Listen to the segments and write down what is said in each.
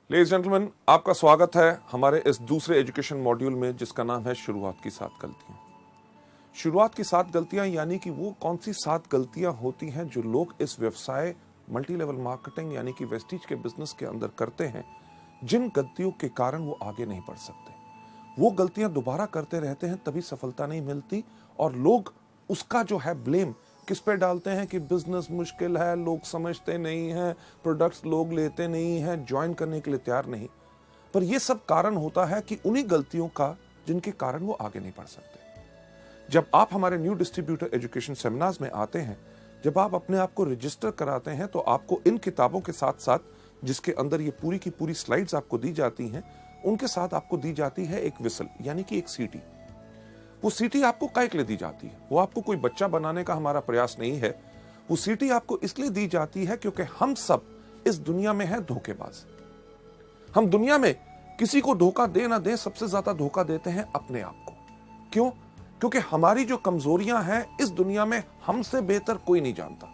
Ladies gentleman, आपका स्वागत है हमारे इस दूसरे एजुकेशन मॉड्यूल में जिसका नाम है शुरुआत की 7 गलतियां। शुरुआत की 7 गलतियां यानी कि वो कौन सी 7 गलतियां होती हैं जो लोग इस व्यवसाय मल्टी लेवल मार्केटिंग यानी कि वेस्टीज के बिजनेस के अंदर करते हैं, जिन गलतियों के कारण वो आगे नहीं बढ़ सकते। वो गलतियां दोबारा करते रहते हैं, तभी सफलता नहीं मिलती और लोग उसका जो है ब्लेम किस पे डालते हैं कि बिजनेस मुश्किल है, लोग समझते नहीं हैं, प्रोडक्ट्स लोग लेते नहीं हैं, ज्वाइन करने के लिए तैयार नहीं। पर यह सब कारण होता है कि उन्हीं गलतियों का जिनके कारण वो आगे नहीं बढ़ सकते। जब आप हमारे न्यू डिस्ट्रीब्यूटर एजुकेशन सेमिनार्स में आते हैं, जब आप अपने आप को रजिस्टर कराते हैं, तो आपको इन किताबों के साथ साथ जिसके अंदर ये पूरी की पूरी स्लाइड्स आपको दी जाती हैं, उनके साथ आपको दी जाती है एक विसल यानी कि एक सीटी। वो सीटी आपको काहे के लिए दी जाती है? वो आपको कोई बच्चा बनाने का हमारा प्रयास नहीं है। वो सीटी आपको इसलिए दी जाती है क्योंकि हम सब इस दुनिया में हैं धोखेबाज। हम दुनिया में किसी को धोखा दे ना दे, सबसे ज्यादा धोखा देते हैं अपने आप को। क्यों? क्योंकि हमारी जो कमजोरियां हैं इस दुनिया में हमसे बेहतर कोई नहीं जानता।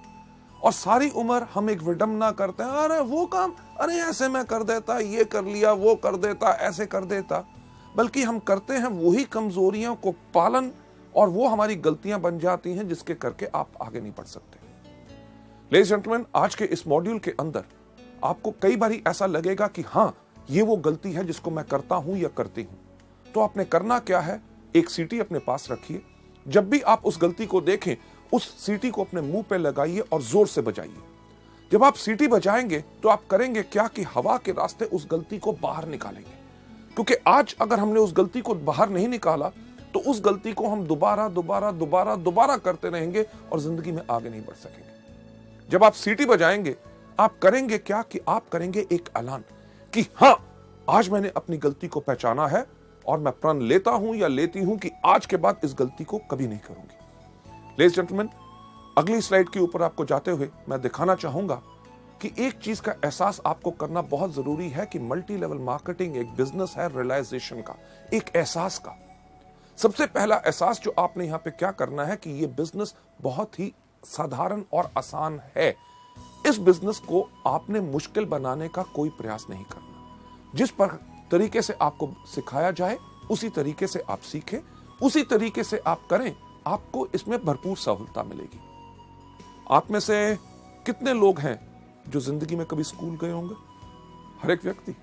और सारी उम्र हम एक विडंबना करते हैं, अरे वो काम, अरे ऐसे मैं कर देता, ये कर लिया, वो कर देता, ऐसे कर देता। बल्कि हम करते हैं वही कमजोरियों को पालन और वो हमारी गलतियां बन जाती हैं जिसके करके आप आगे नहीं बढ़ सकते। लेडीज जेंटलमैन, आज के इस मॉड्यूल के अंदर आपको कई बार ऐसा लगेगा कि हाँ, ये वो गलती है जिसको मैं करता हूं या करती हूं। तो आपने करना क्या है, एक सीटी अपने पास रखिए। जब भी आप उस गलती को देखें, उस सीटी को अपने मुंह पे लगाइए और जोर से बजाइए। जब आप सीटी बजाएंगे तो आप करेंगे क्या कि हवा के रास्ते उस गलती को बाहर निकालेंगे। क्योंकि आज अगर हमने उस गलती को बाहर नहीं निकाला तो उस गलती को हम दोबारा करते रहेंगे और जिंदगी में आगे नहीं बढ़ सकेंगे। जब आप सीटी बजाएंगे, आप करेंगे क्या कि आप करेंगे एक ऐलान कि हां, आज मैंने अपनी गलती को पहचाना है और मैं प्रण लेता हूं या लेती हूं कि आज के बाद इस गलती को कभी नहीं करूंगी। लेडीज जेंटलमैन, अगली स्लाइड के ऊपर आपको जाते हुए मैं दिखाना चाहूंगा कि एक चीज का एहसास आपको करना बहुत जरूरी है कि मल्टी लेवल मार्केटिंग एक बिजनेस है रियलाइजेशन का, एक एहसास का। सबसे पहला एहसास जो आपने यहां पे क्या करना है कि ये बिजनेस बहुत ही साधारण और आसान है। इस बिजनेस को आपने मुश्किल बनाने का कोई प्रयास नहीं करना। जिस पर तरीके से आपको सिखाया जाए उसी तरीके से आप सीखें, उसी तरीके से आप करें, आपको इसमें भरपूर सफलता मिलेगी। आप में से कितने लोग हैं जो जिंदगी में कभी स्कूल गए होंगे? हर एक व्यक्ति।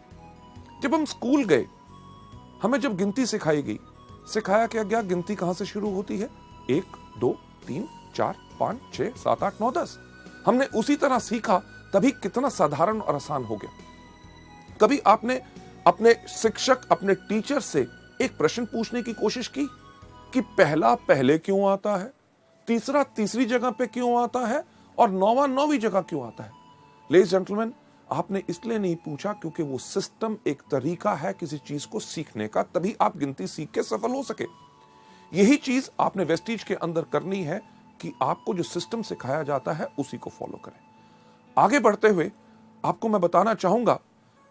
जब हम स्कूल गए, हमें जब गिनती सिखाई गई, सिखाया क्या गया गिनती कहां से शुरू होती है? 1 2 3 4 5 6 7 8 9 10। हमने उसी तरह सीखा, तभी कितना साधारण और आसान हो गया। कभी आपने अपने शिक्षक, अपने टीचर से एक प्रश्न पूछने की कोशिश की कि पहला पहले क्यों आता है, तीसरा तीसरी जगह पे क्यों आता है और नौवां नौवीं जगह क्यों आता है? लेडीज जेंटलमैन, आपने इसलिए नहीं पूछा क्योंकि वो सिस्टम एक तरीका है किसी चीज को सीखने का, तभी आप गिनती सीख के सफल हो सके। यही चीज आपने वेस्टीज के अंदर करनी है कि आपको जो सिस्टम सिखाया जाता है उसी को फॉलो करें। आगे बढ़ते हुए आपको मैं बताना चाहूंगा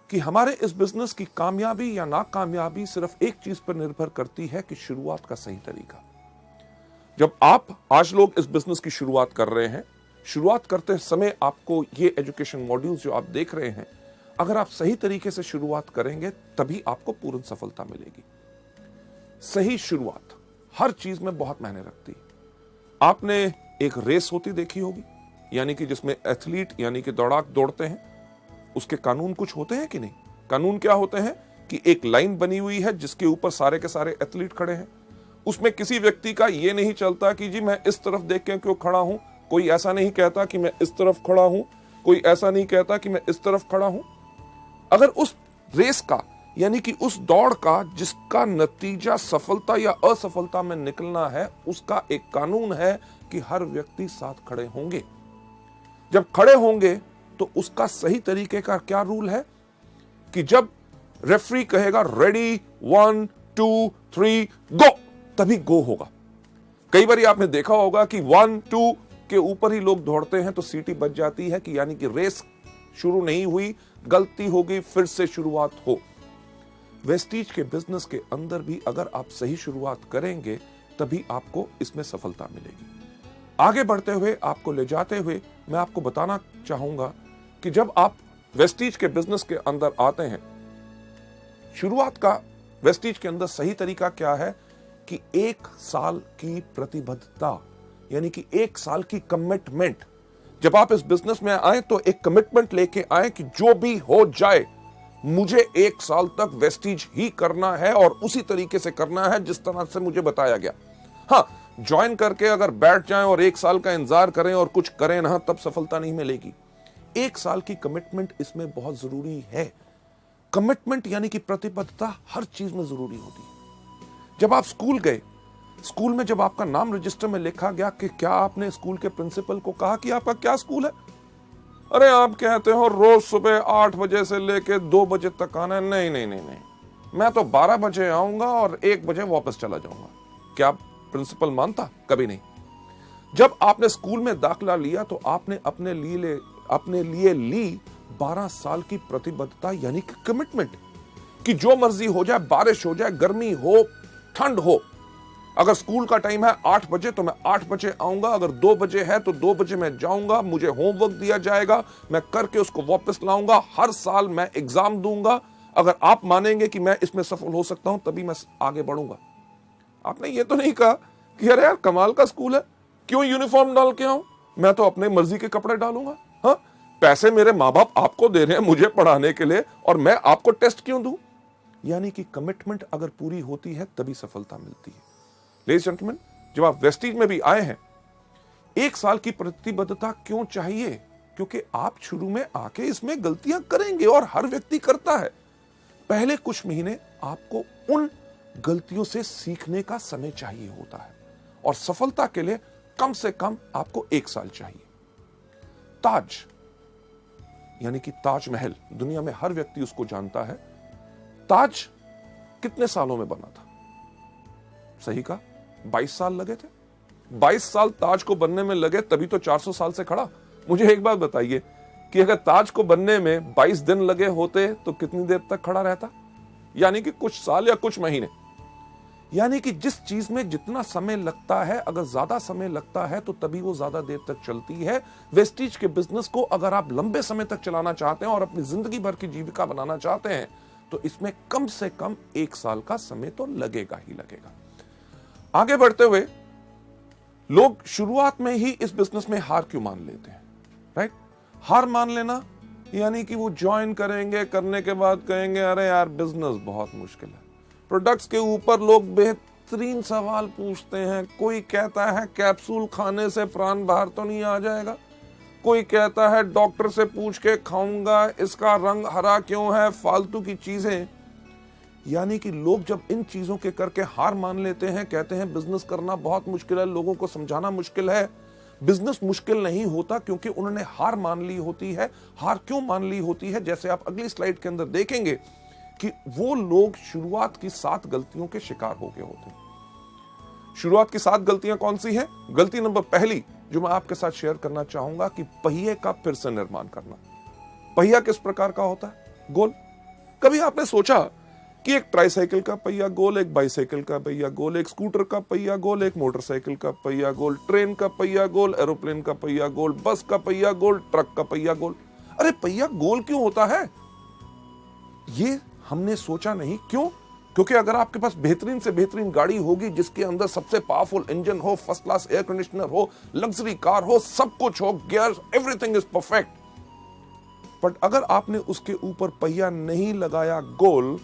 कि हमारे इस बिजनेस की कामयाबी या नाकामयाबी सिर्फ एक चीज पर निर्भर करती है कि शुरुआत का सही तरीका। जब आप आज लोग इस बिजनेस की शुरुआत कर रहे हैं, शुरुआत करते समय आपको ये एजुकेशन मॉड्यूल्स जो आप देख रहे हैं, अगर आप सही तरीके से शुरुआत करेंगे तभी आपको पूर्ण सफलता मिलेगी। सही शुरुआत हर चीज में बहुत मायने रखती है। आपने एक रेस होती देखी होगी, यानी कि जिसमें एथलीट यानी कि दौड़ाक दौड़ते हैं, उसके कानून कुछ होते हैं कि नहीं? कानून क्या होते हैं कि एक लाइन बनी हुई है जिसके ऊपर सारे के सारे एथलीट खड़े हैं। उसमें किसी व्यक्ति का यह नहीं चलता कि जी मैं इस तरफ देख के क्यों खड़ा हूं, कोई ऐसा नहीं कहता कि मैं इस तरफ खड़ा हूं, कोई ऐसा नहीं कहता कि मैं इस तरफ खड़ा हूं। अगर उस रेस का यानी कि उस दौड़ का जिसका नतीजा सफलता या असफलता में निकलना है, उसका एक कानून है कि हर व्यक्ति साथ खड़े होंगे। जब खड़े होंगे तो उसका सही तरीके का क्या रूल है कि जब रेफरी कहेगा रेडी 1 2 3 गो, तभी गो होगा। कई बार आपने देखा होगा कि 1 2 के ऊपर ही लोग दौड़ते हैं तो सीटी बज जाती है कि यानी कि रेस शुरू नहीं हुई, गलती होगी, फिर से शुरुआत हो। वेस्टीज के बिजनेस के अंदर भी अगर आप सही शुरुआत करेंगे तभी आपको इसमें सफलता मिलेगी। आगे बढ़ते हुए आपको ले जाते हुए मैं आपको बताना चाहूंगा कि जब आप वेस्टीज के बिजनेस के अंदर आते हैं, शुरुआत का वेस्टीज के अंदर सही तरीका क्या है कि 1 साल की प्रतिबद्धता, यानी कि 1 साल की कमिटमेंट। जब आप इस बिजनेस में आए तो एक कमिटमेंट लेके आए कि जो भी हो जाए मुझे 1 साल तक वेस्टीज ही करना है और उसी तरीके से करना है जिस तरह से मुझे बताया गया। हाँ, ज्वाइन करके अगर बैठ जाएं और 1 साल का इंतजार करें और कुछ करें ना, तब सफलता नहीं मिलेगी। 1 साल की कमिटमेंट इसमें बहुत जरूरी है। कमिटमेंट यानी कि प्रतिबद्धता हर चीज में जरूरी होती है। जब आप स्कूल गए, स्कूल में जब आपका नाम रजिस्टर में लिखा गया कि क्या आपने स्कूल के प्रिंसिपल को कहा कि आपका क्या स्कूल है? अरे आप कहते हो रोज सुबह 8 बजे से लेके 2 बजे तक आना है। नहीं नहीं नहीं नहीं, मैं तो 12 बजे आऊंगा और 1 बजे वापस चला जाऊंगा। क्या प्रिंसिपल मानता? कभी नहीं। जब आपने स्कूल में दाखिला लिया तो आपने अपने लिए ली 12 साल की प्रतिबद्धता, यानी कि कमिटमेंट, कि जो मर्जी हो जाए, बारिश हो जाए, गर्मी हो, ठंड हो, अगर स्कूल का टाइम है 8 बजे तो मैं 8 बजे आऊंगा, अगर 2 बजे है तो 2 बजे मैं जाऊंगा, मुझे होमवर्क दिया जाएगा, मैं करके उसको वापस लाऊंगा, हर साल मैं एग्जाम दूंगा। अगर आप मानेंगे कि मैं इसमें सफल हो सकता हूं तभी मैं आगे बढ़ूंगा। आपने ये तो नहीं कहा कि अरे यार कमाल का स्कूल है, क्यों यूनिफॉर्म डाल के आऊं, मैं तो अपने मर्जी के कपड़े डालूंगा। हाँ, पैसे मेरे माँ बाप आपको दे रहे हैं मुझे पढ़ाने के लिए, और मैं आपको टेस्ट क्यों दूं? यानी कि कमिटमेंट अगर पूरी होती है तभी सफलता मिलती है। लेडीज जेंटलमैन, जब आप वेस्टीज में भी आए हैं, 1 साल की प्रतिबद्धता क्यों चाहिए? क्योंकि आप शुरू में आके इसमें गलतियां करेंगे और हर व्यक्ति करता है। पहले कुछ महीने आपको उन गलतियों से सीखने का समय चाहिए होता है, और सफलता के लिए कम से कम आपको 1 साल चाहिए। ताज, यानी कि ताजमहल, दुनिया में हर व्यक्ति उसको जानता है। ताज कितने सालों में बना था? सही कहा, 22 साल लगे थे। 22 साल ताज को बनने में लगे, तभी तो 400 साल से खड़ा। मुझे एक बात बताइए कि अगर ताज को बनने में 22 दिन लगे होते तो कितनी देर तक खड़ा रहता? यानी कि कुछ साल या कुछ महीने। यानी कि जिस चीज में जितना समय लगता है, अगर ज्यादा समय लगता है तो तभी वो ज्यादा देर तक चलती है। वेस्टीज के बिजनेस को अगर आप लंबे समय तक चलाना चाहते हैं और अपनी जिंदगी भर की जीविका बनाना चाहते हैं तो इसमें कम से कम 1 साल का समय तो लगेगा ही लगेगा। आगे बढ़ते हुए लोग शुरुआत में ही इस बिजनेस में हार क्यों मान लेते हैं? राइट, हार मान लेना यानी कि वो ज्वाइन करेंगे, करने के बाद कहेंगे अरे यार बिजनेस बहुत मुश्किल है। प्रोडक्ट्स के ऊपर लोग बेहतरीन सवाल पूछते हैं। कोई कहता है कैप्सूल खाने से प्राण बाहर तो नहीं आ जाएगा, कोई कहता है डॉक्टर से पूछ के खाऊंगा इसका रंग हरा क्यों है, फालतू की चीजें। यानी कि लोग जब इन चीजों के करके हार मान लेते हैं, कहते हैं बिजनेस करना बहुत मुश्किल है, लोगों को समझाना मुश्किल है। बिजनेस मुश्किल नहीं होता क्योंकि उन्होंने हार मान ली होती है। हार क्यों मान ली होती है? जैसे आप अगली स्लाइड के अंदर देखेंगे कि वो लोग शुरुआत की 7 गलतियों के शिकार हो गए होते हैं। शुरुआत की 7 गलतियां कौन सी हैं? गलती नंबर पहली जो मैं आपके साथ शेयर करना चाहूंगा कि पहिए का फिर से निर्माण करना। पहिया किस प्रकार का होता है? गोल। कभी आपने सोचा कि एक ट्राईसाइकिल का पहिया गोल, एक बाईसाइकिल का पहिया गोल, एक स्कूटर का पहिया गोल, एक मोटरसाइकिल का पहिया गोल, ट्रेन का पहिया गोल, एरोप्लेन का पहिया गोल, बस का पहिया गोल, ट्रक का पहिया गोल। अरे पहिया गोल क्यों होता है? ये हमने सोचा नहीं। क्यों? क्योंकि अगर आपके पास बेहतरीन से बेहतरीन गाड़ी होगी जिसके अंदर सबसे पावरफुल इंजन हो, फर्स्ट क्लास एयर कंडीशनर हो, लग्जरी कार हो, सब कुछ हो, gear, everything is perfect, but अगर आपने उसके ऊपर पहिया नहीं लगाया गोल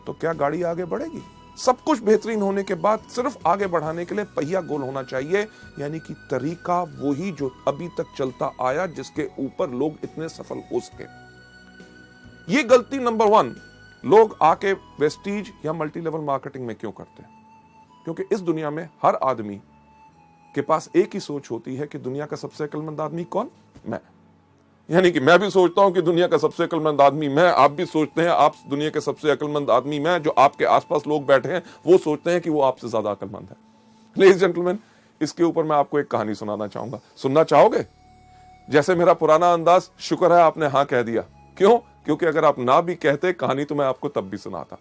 तो क्या गाड़ी आगे बढ़ेगी? सब कुछ बेहतरीन होने के बाद सिर्फ आगे बढ़ाने के लिए पहिया गोल होना चाहिए। यानी कि तरीका वही जो अभी तक चलता आया, जिसके ऊपर लोग इतने सफल हो सके। ये गलती नंबर 1 लोग आके वेस्टीज या मल्टी लेवल मार्केटिंग में क्यों करते हैं? क्योंकि इस दुनिया में हर आदमी के पास एक ही सोच होती है कि दुनिया का सबसे अक्लमंद आदमी कौन? मैं। यानी कि मैं भी सोचता हूं कि दुनिया का सबसे अक्लमंद आदमी मैं, आप भी सोचते हैं आप दुनिया के सबसे अक्लमंद आदमी मैं। जो आपके आसपास लोग बैठे हैं वो सोचते हैं कि वो आपसे ज्यादा अक्लमंद है। लेडीज जेंटलमैन, इसके ऊपर मैं आपको एक कहानी सुनाना चाहूंगा। सुनना चाहोगे? जैसे मेरा पुराना अंदाज, शुक्र है आपने हाँ कह दिया। क्यों? क्योंकि अगर आप ना भी कहते कहानी तो मैं आपको तब भी सुनाता।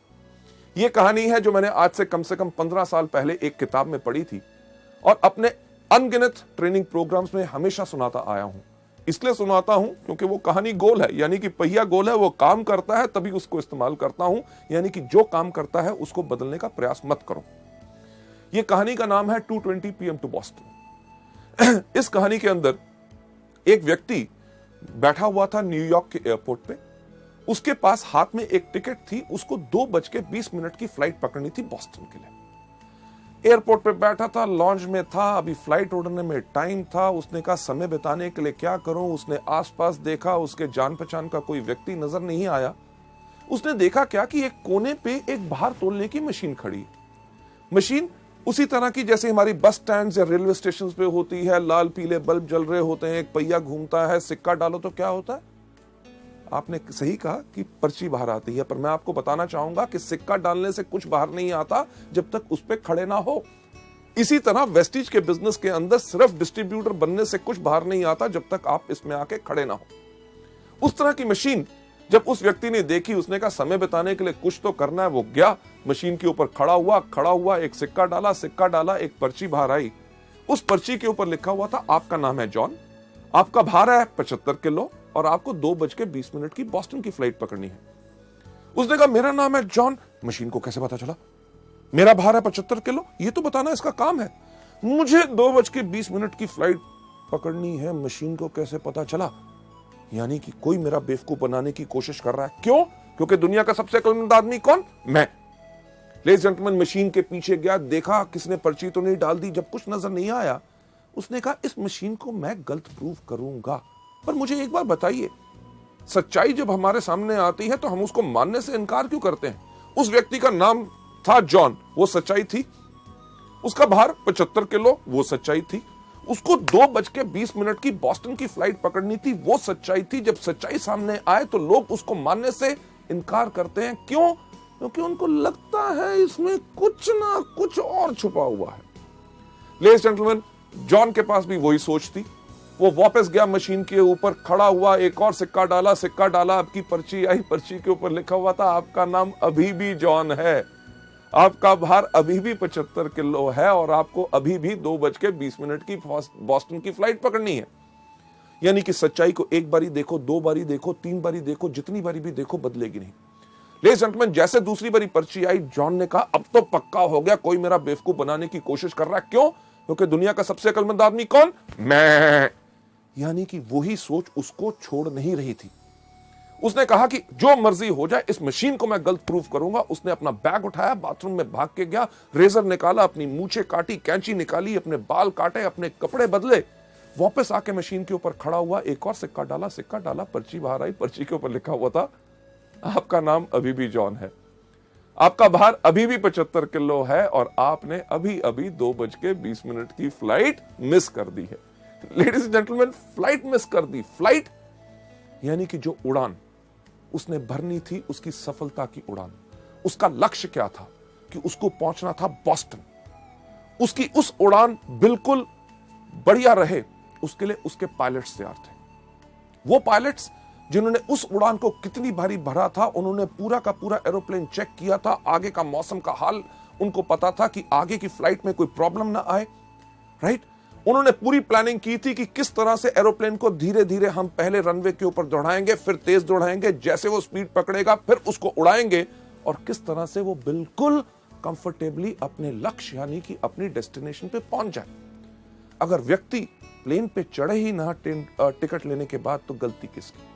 यह कहानी है जो मैंने आज से कम 15 साल पहले एक किताब में पढ़ी थी और अपने अनगिनत ट्रेनिंग प्रोग्राम्स में हमेशा सुनाता आया हूं। इसलिए सुनाता हूं क्योंकि वो कहानी गोल है, यानी कि पहिया गोल है, वो काम करता है तभी उसको इस्तेमाल करता हूं, यानी कि जो काम करता है उसको बदलने का प्रयास मत करो। ये कहानी का नाम है 2:20 PM टू बॉस्टन। इस कहानी के अंदर एक व्यक्ति बैठा हुआ था न्यूयॉर्क के एयरपोर्ट पे, उसके पास हाथ में एक टिकट थी, उसको 2:20 की फ्लाइट पकड़नी थी बॉस्टन के लिए। एयरपोर्ट पे बैठा था, लॉन्च में था, अभी फ्लाइट उड़ने में टाइम था। उसने कहा समय बिताने के लिए क्या करूं। उसने आसपास देखा, उसके जान पहचान का कोई व्यक्ति नजर नहीं आया। उसने देखा क्या कि एक कोने पे एक भार तोलने की मशीन खड़ी है। मशीन उसी तरह की जैसे हमारी बस स्टैंड या रेलवे स्टेशन पे होती है, लाल पीले बल्ब जल रहे होते हैं, एक पहिया घूमता है, सिक्का डालो तो क्या होता है। आपने सही कहा कि पर्ची बाहर आती है, पर मैं आपको बताना चाहूंगा कि सिक्का डालने से कुछ बाहर नहीं आता जब तक उस पर खड़े ना हो। इसी तरह वेस्टिज के बिजनेस के अंदर सिर्फ डिस्ट्रीब्यूटर बनने से कुछ बाहर नहीं आता जब तक आप इसमें आके खड़े ना हो। उस तरह की मशीन जब उस व्यक्ति ने देखी, उसने कहा समय बिताने के लिए कुछ तो करना है। वो गया मशीन के ऊपर खड़ा हुआ एक सिक्का डाला, एक पर्ची बाहर आई। उस पर्ची के ऊपर लिखा हुआ था आपका नाम है जॉन, आपका भार है 75 किलो और आपको 2:20 की बॉस्टन की फ्लाइट पकड़नी है। उसने कहा मेरा नाम है जॉन। मशीन को कैसे पता चला? मेरा भार है 75 किलो, ये तो बताना इसका काम है। मुझे 2:20 की फ्लाइट पकड़नी है, मशीन को कैसे पता चला? यानी कि कोई मेरा बेवकूफ बनाने की कोशिश कर रहा है। क्यों? क्योंकि दुनिया का सबसे अक्लमंद आदमी कौन? मैं। लेडीज एंड जेंटलमैन, मशीन के पीछे गया, देखा किसने पर्ची तो नहीं डाल दी। जब कुछ नजर नहीं आया, उसने कहा इस मशीन को मैं गलत प्रूव करूंगा। पर मुझे एक बार बताइए, सच्चाई जब हमारे सामने आती है तो हम उसको मानने से इनकार क्यों करते हैं? उस व्यक्ति का नाम था जॉन, वो सच्चाई थी। उसका भार 75 किलो, वो सच्चाई थी। उसको 2:20 की बॉस्टन की फ्लाइट पकड़नी थी, वो सच्चाई थी। जब सच्चाई सामने आए तो लोग उसको मानने से इनकार करते हैं। क्यों? क्योंकि उनको लगता है इसमें कुछ ना कुछ और छुपा हुआ है। लेडीज एंड जेंटलमैन, जॉन के पास भी वही सोच थी। वो वापस गया मशीन के ऊपर, खड़ा हुआ, एक और सिक्का डाला, आपकी पर्ची आई, पर्ची के ऊपर लिखा हुआ था आपका नाम अभी भी जॉन है, आपका भार अभी भी 75 किलो है और आपको अभी भी 2:20 की बॉस्टन की फ्लाइट पकड़नी है। यानी कि सच्चाई को एक बारी देखो, 2 बारी देखो, 3 बारी देखो, जितनी बारी भी देखो बदलेगी नहीं। लेडीज एंड जेंटलमैन, जैसे दूसरी बारी पर्ची आई, जॉन ने कहा अब तो पक्का हो गया, कोई मेरा बेवकूफ बनाने की कोशिश कर रहा है। क्यों? क्योंकि दुनिया का सबसे अक्लमंद आदमी कौन? मैं। यानी कि वही सोच उसको छोड़ नहीं रही थी। उसने कहा कि जो मर्जी हो जाए, इस मशीन को मैं गलत प्रूफ करूंगा। उसने अपना बैग उठाया, बाथरूम में भाग के गया, रेजर निकाला, अपनी मूछें काटी, कैंची निकाली, अपने बाल काटे, अपने कपड़े बदले, वापस आके मशीन के ऊपर खड़ा हुआ, एक और सिक्का डाला, पर्ची बाहर आई, पर्ची के ऊपर लिखा हुआ था आपका नाम अभी भी जॉन है, आपका भार अभी भी 75 किलो है और आपने अभी अभी 2:20 की फ्लाइट मिस कर दी है। Ladies and gentleman, flight miss कर दी। फ्लाइट यानी कि जो उड़ान उसने भरनी थी, उसकी सफलता की उड़ान, उसका लक्ष्य क्या था कि उसको पहुंचना था बॉस्टन। उसकी उस उड़ान बिल्कुल बढ़िया रहे, उसके लिए उसके पायलट्स तैयार थे। वो पायलट्स जिन्होंने उस उड़ान को कितनी भारी भरा था, उन्होंने पूरा का पूरा एरोप्लेन चेक किया था, आगे का मौसम का हाल उनको पता था कि आगे की फ्लाइट में कोई प्रॉब्लम ना आए, राइट। उन्होंने पूरी प्लानिंग की थी कि किस तरह से एरोप्लेन को धीरे धीरे हम पहले रनवे के ऊपर दौड़ाएंगे, फिर तेज दौड़ाएंगे, जैसे वो स्पीड पकड़ेगा फिर उसको उड़ाएंगे और किस तरह से वो बिल्कुल कंफर्टेबली अपने लक्ष्य यानी कि अपनी डेस्टिनेशन पे पहुंच जाए। अगर व्यक्ति प्लेन पे चढ़े ही ना टिकट लेने के बाद, तो गलती किसकी?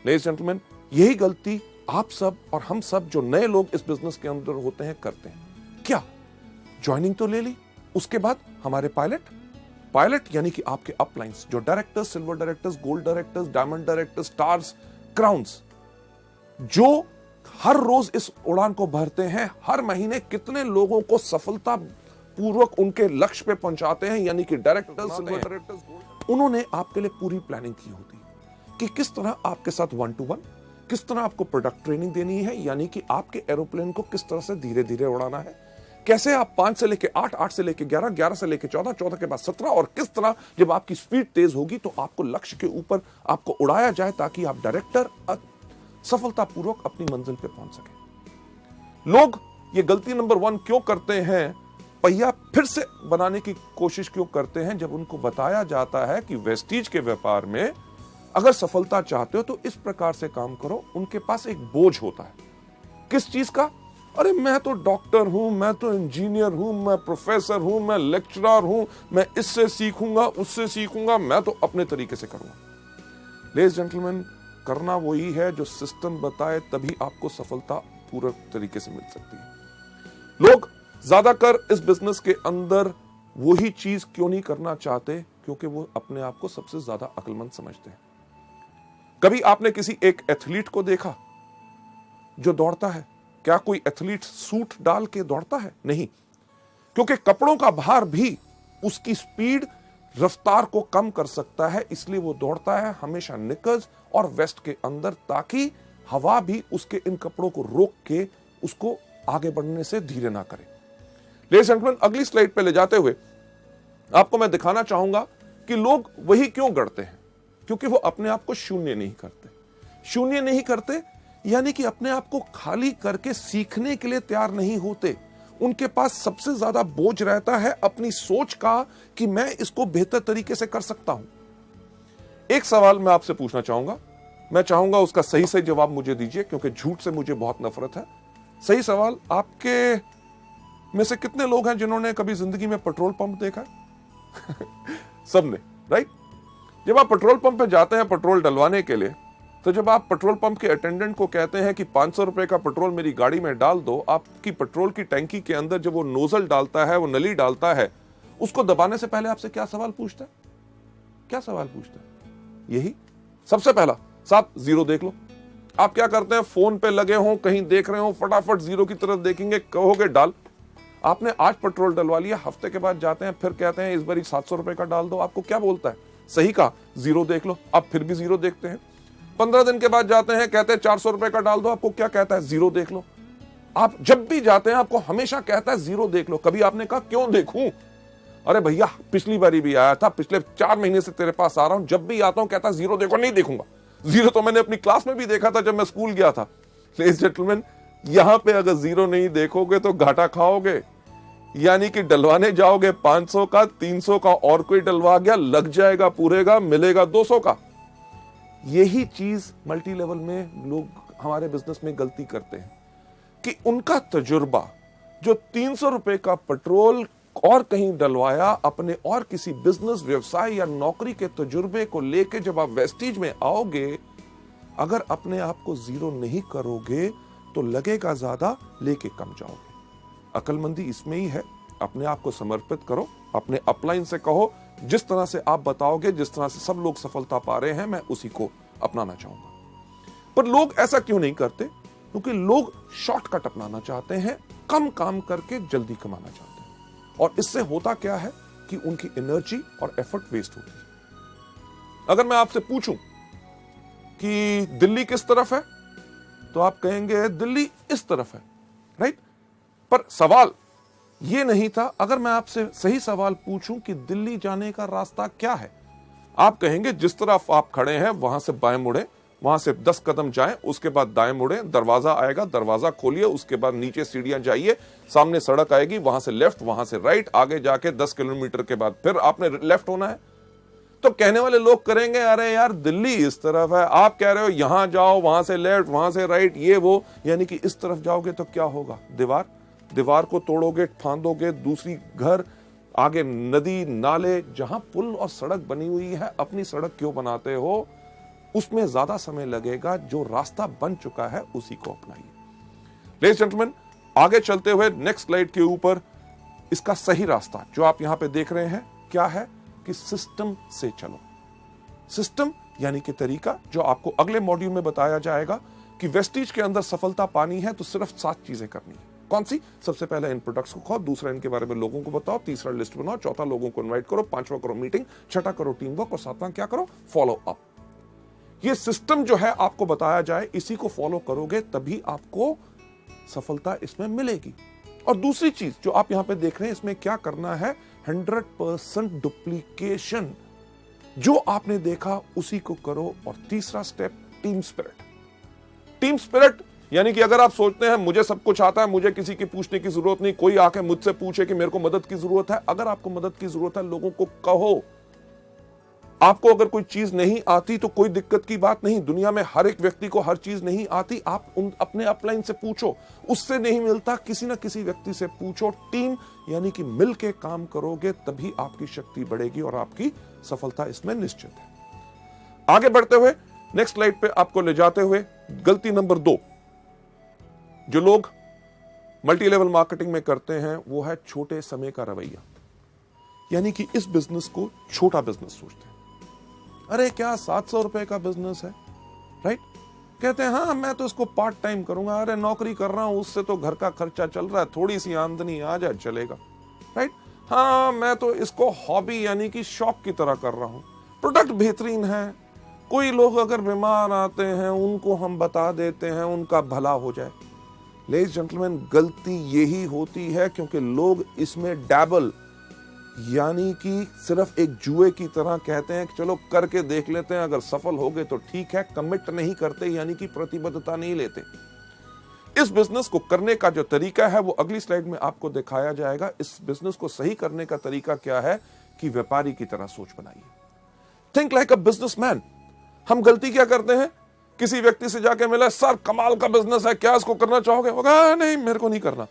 लेडीज जेंटलमैन, यही गलती आप सब और हम सब जो नए लोग इस बिजनेस के अंदर होते हैं करते हैं। क्या? ज्वाइनिंग तो ले ली, उसके बाद हमारे पायलट यानी कि आपके अपलाइंस, जो directors, silver directors, gold directors, diamond directors, stars, crowns, जो हर रोज इस उड़ान को भरते हैं, हर महीने कितने लोगों को सफलता पूर्वक उनके लक्ष्य पे पहुंचाते हैं, यानी कि डायरेक्टर्स, सिल्वर डायरेक्टर्स, उन्होंने आपके लिए पूरी प्लानिंग की होती है कि किस तरह आपके साथ 1-to-1, किस तरह आपको प्रोडक्ट ट्रेनिंग देनी है, यानी कि आपके एरोप्लेन को किस तरह से धीरे धीरे उड़ाना है, कैसे आप 5 से लेके 8, 8 से लेके 11, 11 से लेके 14, 14 के बाद 17, और किस तरह जब आपकी स्पीड तेज होगी तो आपको लक्ष्य के ऊपर आपको उड़ाया जाए ताकि आप डायरेक्टर सफलतापूर्वक अपनी मंजिल पे पहुंच सके। लोग ये गलती नंबर 1 क्यों करते हैं पहिया फिर से बनाने की कोशिश क्यों करते हैं जब उनको बताया जाता है कि वेस्टीज के व्यापार में अगर सफलता चाहते हो तो इस प्रकार से काम करो। उनके पास एक बोझ होता है, किस चीज का? अरे मैं तो डॉक्टर हूं, मैं तो इंजीनियर हूं, मैं प्रोफेसर हूं, मैं लेक्चरर हूं, मैं इससे सीखूंगा उससे सीखूंगा, मैं तो अपने तरीके से करूंगा। लेडीज जेंटलमैन, करना वही है जो सिस्टम बताए, तभी आपको सफलता पूरे तरीके से मिल सकती है। लोग ज्यादातर इस बिजनेस के अंदर वही चीज क्यों नहीं करना चाहते? क्योंकि वो अपने आप को सबसे ज्यादा अक्लमंद समझते हैं। कभी आपने किसी एक एथलीट को देखा जो दौड़ता है? क्या कोई एथलीट सूट डाल के दौड़ता है? नहीं, क्योंकि कपड़ों का भार भी उसकी स्पीड, रफ्तार को कम कर सकता है। इसलिए वो दौड़ता है हमेशा निकर्स और वेस्ट के अंदर, ताकि हवा भी उसके इन कपड़ों को रोक के उसको आगे बढ़ने से धीरे ना करे। लेडीज एंड जेंटलमैन, अगली स्लाइड पे ले जाते हुए आपको मैं दिखाना चाहूंगा कि लोग वही क्यों करते हैं। क्योंकि वो अपने आप को शून्य नहीं करते। शून्य नहीं करते यानी कि अपने आप को खाली करके सीखने के लिए तैयार नहीं होते। उनके पास सबसे ज्यादा बोझ रहता है अपनी सोच का कि मैं इसको बेहतर तरीके से कर सकता हूं। एक सवाल मैं आपसे पूछना चाहूंगा, मैं चाहूंगा उसका सही सही जवाब मुझे दीजिए, क्योंकि झूठ से मुझे बहुत नफरत है। सही सवाल, आपके में से कितने लोग हैं जिन्होंने कभी जिंदगी में पेट्रोल पंप देखा है? सबने, राइट? जब आप पेट्रोल पंप पे जाते हैं पेट्रोल डलवाने के लिए, तो जब आप पेट्रोल पंप के अटेंडेंट को कहते हैं कि 500 रुपए का पेट्रोल मेरी गाड़ी में डाल दो, आपकी पेट्रोल की टैंकी के अंदर जब वो नोजल डालता है, वो नली डालता है, उसको दबाने से पहले आपसे क्या सवाल पूछता है? क्या सवाल पूछता है? यही सबसे पहला, साहब जीरो देख लो। आप क्या करते हैं? फोन पे लगे हो, कहीं देख रहे हो, फटाफट जीरो की तरफ देखेंगे, कहोगे डाल। आपने आज पेट्रोल डलवा लिया, हफ्ते के बाद जाते हैं, फिर कहते हैं इस बार 700 रुपए का डाल दो। आपको क्या बोलता है? सही कहा, जीरो देख लो। आप फिर भी जीरो देखते हैं। 15 दिन के बाद जाते हैं, कहते हैं 400 रुपए का डाल दो। आपको क्या कहता है? जीरो देख लो। आप जब भी जाते हैं आपको हमेशा कहता है जीरो देख लो। कभी आपने कहा क्यों देखूं? अरे भैया पिछली बारी भी आया था, पिछले 4 महीने से तेरे पास आ रहा हूं, जब भी आता हूं कहता जीरो देखो। नहीं देखूंगा। जीरो तो मैंने अपनी क्लास में भी देखा था जब मैं स्कूल गया था। लेडीज जेंटलमैन, यहां पे अगर जीरो नहीं देखोगे तो घाटा खाओगे। यानी कि डलवाने जाओगे 500 का, 300 का, और कोई डलवा गया, लग जाएगा पूरे का, मिलेगा 200 का। यही चीज मल्टी लेवल में लोग हमारे बिजनेस में गलती करते हैं कि उनका तजुर्बा जो 300 रुपए का पेट्रोल और कहीं डलवाया, अपने और किसी बिजनेस, व्यवसाय या नौकरी के तजुर्बे को लेके जब आप वेस्टीज में आओगे, अगर अपने आप को जीरो नहीं करोगे तो लगेगा ज्यादा, लेके कम जाओगे। अक्लमंदी इसमें ही है। अपने आप को समर्पित करो, अपने अपलाइन से कहो, जिस तरह से आप बताओगे, जिस तरह से सब लोग सफलता पा रहे हैं, मैं उसी को अपनाना चाहूंगा। पर लोग ऐसा क्यों नहीं करते? क्योंकि लोग शॉर्टकट अपनाना चाहते हैं, कम काम करके जल्दी कमाना चाहते हैं। और इससे होता क्या है कि उनकी एनर्जी और एफर्ट वेस्ट होती है। अगर मैं आपसे पूछूं कि दिल्ली किस तरफ है, तो आप कहेंगे दिल्ली इस तरफ है, राइट? पर सवाल यह नहीं था। अगर मैं आपसे सही सवाल पूछूं कि दिल्ली जाने का रास्ता क्या है, आप कहेंगे जिस तरफ आप खड़े हैं वहां से बाएं मुड़े, वहां से 10 कदम जाएं, उसके बाद दाएं मुड़े, दरवाजा आएगा, दरवाजा खोलिए, उसके बाद नीचे सीढ़ियां जाइए, सामने सड़क आएगी, वहां से लेफ्ट, वहां से राइट, आगे जाके 10 किलोमीटर के बाद फिर आपने लेफ्ट होना है। तो कहने वाले लोग करेंगे अरे यार दिल्ली इस तरफ है, आप कह रहे हो यहां जाओ, वहां से लेफ्ट, वहां से राइट, ये वो, यानी कि इस तरफ जाओगे तो क्या होगा? दीवार को तोड़ोगे, फांदोगे, दूसरी घर, आगे नदी, नाले। जहां पुल और सड़क बनी हुई है, अपनी सड़क क्यों बनाते हो? उसमें ज्यादा समय लगेगा। जो रास्ता बन चुका है उसी को अपनाइए। लेडीज जेंटलमैन, आगे चलते हुए नेक्स्ट स्लाइड के ऊपर इसका सही रास्ता जो आप यहां पे देख रहे हैं क्या है कि सिस्टम से चलो। सिस्टम यानी कि तरीका, जो आपको अगले मॉड्यूल में बताया जाएगा कि वेस्टीज के अंदर सफलता पानी है तो सिर्फ 7 चीजें करनी है। कौन सी? सबसे पहले इन प्रोडक्ट्स को खाओ, दूसरा इनके बारे में लोगों को बताओ, तीसरा लिस्ट बनाओ, चौथा लोगों को इनवाइट करो, 5वां करो मीटिंग, 6ठा करो टीम वर्क, और 7वां क्या करो? Follow up. ये सिस्टम जो है आपको बताया जाए, इसी को फॉलो करोगे तभी आपको सफलता इसमें मिलेगी। और दूसरी चीज जो आप यहां पे देख रहे हैं, इसमें क्या करना है? 100% डुप्लीकेशन। जो आपने देखा उसी को करो। और तीसरा step, team spirit. Team spirit यानी कि अगर आप सोचते हैं मुझे सब कुछ आता है, मुझे किसी की पूछने की जरूरत नहीं, कोई आके मुझसे पूछे कि मेरे को मदद की जरूरत है, अगर आपको मदद की जरूरत है लोगों को कहो। आपको अगर कोई चीज नहीं आती तो कोई दिक्कत की बात नहीं, दुनिया में हर एक व्यक्ति को हर चीज नहीं आती। आप अपने अपलाइन से पूछो, उससे नहीं मिलता किसी ना किसी व्यक्ति से पूछो। टीम यानी कि मिल के काम करोगे तभी आपकी शक्ति बढ़ेगी और आपकी सफलता इसमें निश्चित है। आगे बढ़ते हुए नेक्स्ट स्लाइड पे आपको ले जाते हुए गलती नंबर 2 जो लोग मल्टी लेवल मार्केटिंग में करते हैं वो है छोटे समय का रवैया। यानी कि इस बिजनेस को छोटा बिजनेस सोचते हैं। अरे क्या 700 रुपए का बिजनेस है, राइट? कहते हैं हाँ मैं तो इसको पार्ट टाइम करूंगा, अरे नौकरी कर रहा हूं उससे तो घर का खर्चा चल रहा है, थोड़ी सी आमदनी आ जाए चलेगा, राइट? हाँ मैं तो इसको हॉबी यानी कि शौक की तरह कर रहा हूं, प्रोडक्ट बेहतरीन है, कोई लोग अगर बीमार आते हैं उनको हम बता देते हैं उनका भला हो जाए। लेडीज जेंटलमैन, गलती यही होती है क्योंकि लोग इसमें डैबल यानी कि सिर्फ एक जुए की तरह कहते हैं कि चलो करके देख लेते हैं, अगर सफल हो गए तो ठीक है, कमिट नहीं करते यानी कि प्रतिबद्धता नहीं लेते। इस बिजनेस को करने का जो तरीका है वो अगली स्लाइड में आपको दिखाया जाएगा। इस बिजनेस को सही करने का तरीका क्या है कि व्यापारी की तरह सोच बनाइए। Think like a businessman. हम गलती क्या करते हैं, किसी व्यक्ति से जाके मिला, सर कमाल का बिजनेस है, क्या इसको करना चाहोगे? वो कहा नहीं मेरे को नहीं करना,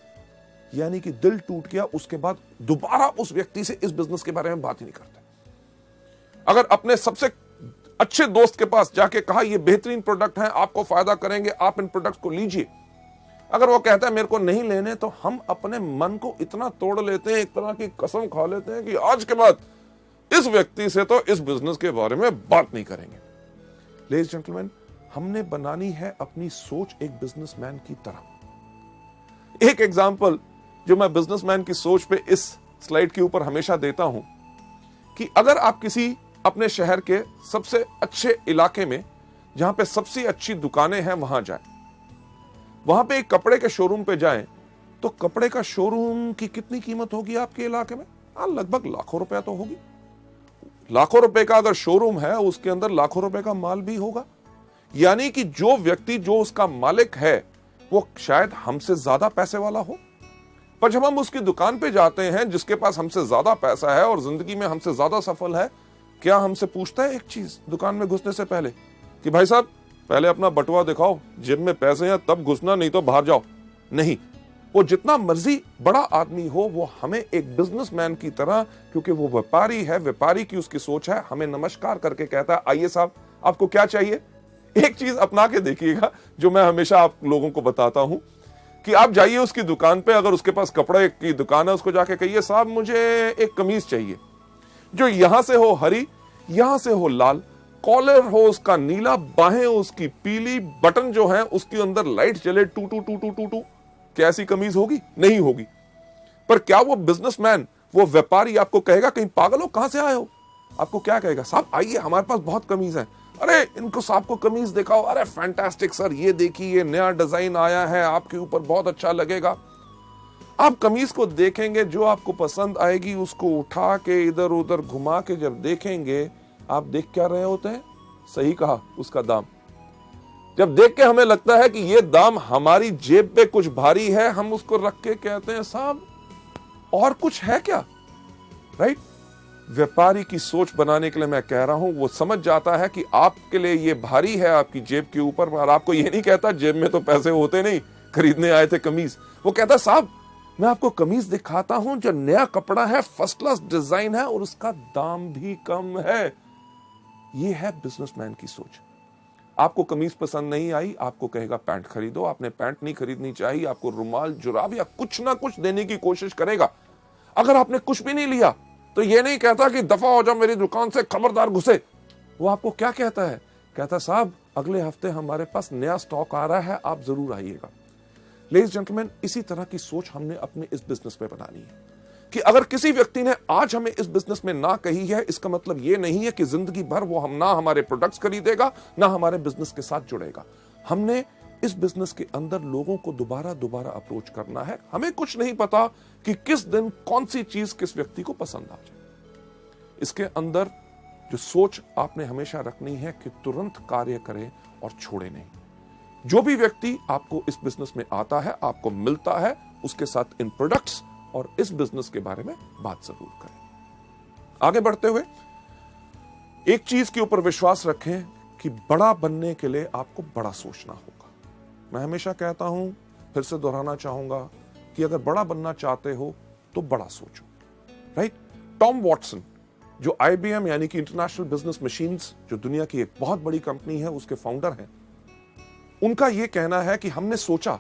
यानी कि दिल टूट गया। उसके बाद दोबारा उस व्यक्ति से इस बिजनेस के बारे में बात ही नहीं करते। अगर अपने सबसे अच्छे दोस्त के पास जाके कहा ये बेहतरीन प्रोडक्ट है, आपको फायदा करेंगे, आप इन प्रोडक्ट को लीजिए, अगर वो कहता है मेरे को नहीं लेने, तो हम अपने मन को इतना तोड़ लेते हैं, एक तरह की कसम खा लेते हैं कि आज के बाद इस व्यक्ति से तो इस बिजनेस के बारे में बात नहीं करेंगे। लेडीज जेंटलमैन, हमने बनानी है अपनी सोच एक बिजनेसमैन की तरह। एक एग्जांपल जो मैं बिजनेसमैन की सोच पे इस स्लाइड के ऊपर हमेशा देता हूं कि अगर आप किसी अपने शहर के सबसे अच्छे इलाके में जहां पे सबसे अच्छी दुकानें हैं वहां जाएं, वहां पे एक कपड़े के शोरूम पे जाएं, तो कपड़े का शोरूम की कितनी कीमत होगी आपके इलाके में? लगभग लाखों रुपया तो होगी। लाखों रुपए का अगर शोरूम है उसके अंदर लाखों रुपए का माल भी होगा। यानी कि जो व्यक्ति जो उसका मालिक है वो शायद हमसे ज्यादा पैसे वाला हो, पर जब हम उसकी दुकान पे जाते हैं जिसके पास हमसे ज्यादा पैसा है और जिंदगी में हमसे ज्यादा सफल है, क्या हमसे पूछता है एक चीज दुकान में घुसने से पहले कि भाई साहब पहले अपना बटुआ दिखाओ, जेब में पैसे हैं तब घुसना, नहीं तो बाहर जाओ? नहीं, वो जितना मर्जी बड़ा आदमी हो वो हमें एक बिजनेसमैन की तरह, क्योंकि वो व्यापारी है, व्यापारी की उसकी सोच है, हमें नमस्कार करके कहता है आइए साहब आपको क्या चाहिए। एक चीज अपना के देखिएगा जो मैं हमेशा आप लोगों को बताता हूं कि आप जाइए उसकी दुकान पे, अगर उसके पास कपड़े की दुकान है उसको जाके कहिए साहब मुझे एक कमीज चाहिए जो यहां से हो हरी, यहां से हो लाल, कॉलर हो उसका नीला, बाहें उसकी पीली, बटन जो है उसके अंदर लाइट चले टू टू टू टू टू टू। क्या ऐसी कमीज होगी? नहीं होगी। पर क्या वो बिजनेसमैन, वो व्यापारी आपको कहेगा कहीं पागल हो कहां से आए हो? आपको क्या कहेगा? साहब आइए हमारे पास बहुत कमीज है, अरे इनको साहब को कमीज दिखाओ, अरे फैंटास्टिक सर ये देखिए ये नया डिजाइन आया है आपके ऊपर बहुत अच्छा लगेगा। आप कमीज को देखेंगे, जो आपको पसंद आएगी उसको उठा के इधर उधर घुमा के जब देखेंगे, आप देख क्या रहे होते हैं? सही कहा, उसका दाम। जब देख के हमें लगता है कि ये दाम हमारी जेब पे कुछ भारी है, हम उसको रख के कहते हैं साहब और कुछ है क्या, राइट? व्यापारी की सोच बनाने के लिए मैं कह रहा हूं, वो समझ जाता है कि आपके लिए ये भारी है आपकी जेब के ऊपर, और आपको ये नहीं कहता जेब में तो पैसे होते नहीं, खरीदने आए थे कमीज। वो कहता साहब मैं आपको कमीज दिखाता हूं जो नया कपड़ा है, फर्स्ट क्लास डिजाइन है और उसका दाम भी कम है। ये है बिजनेसमैन की सोच। आपको कमीज पसंद नहीं आई, आपको कहेगा पैंट खरीदो। आपने पैंट नहीं खरीदनी चाहिए, आपको रुमाल, जुराब या कुछ ना कुछ देने की कोशिश करेगा। अगर आपने कुछ भी नहीं लिया तो ये नहीं कहता कि दफा हो जाओ मेरी दुकान से, खबरदार घुसे। वो आपको क्या कहता है? कहता साहब अगले हफ्ते हमारे पास नया स्टॉक आ रहा है, आप जरूर आइएगा। लेडीज जेंटलमैन, इसी तरह की सोच हमने अपने इस बिजनेस में बनानी है कि अगर किसी व्यक्ति ने आज हमें इस बिजनेस में ना कही है, इसका मतलब ये नहीं है कि जिंदगी भर वो हम ना हमारे प्रोडक्ट्स खरीदेगा ना हमारे बिजनेस के साथ जुड़ेगा। हमने इस बिजनेस के अंदर लोगों को दोबारा दोबारा अप्रोच करना है। हमें कुछ नहीं पता कि किस दिन कौन सी चीज किस व्यक्ति को पसंद आ जाए। इसके अंदर जो सोच आपने हमेशा रखनी है कि तुरंत कार्य करें और छोड़े नहीं। जो भी व्यक्ति आपको इस बिजनेस में आता है, आपको मिलता है, उसके साथ इन प्रोडक्ट्स और इस बिजनेस के बारे में बात जरूर करें। आगे बढ़ते हुए एक चीज के ऊपर विश्वास रखें कि बड़ा बनने के लिए आपको बड़ा सोचना होगा। मैं हमेशा कहता हूं, फिर से दोहराना चाहूंगा कि अगर बड़ा बनना चाहते हो तो बड़ा सोचो, राइट? टॉम वॉटसन, जो IBM यानी कि इंटरनेशनल बिजनेस मशीन्स, जो दुनिया की एक बहुत बड़ी कंपनी है, उसके फाउंडर हैं, उनका यह कहना है कि हमने सोचा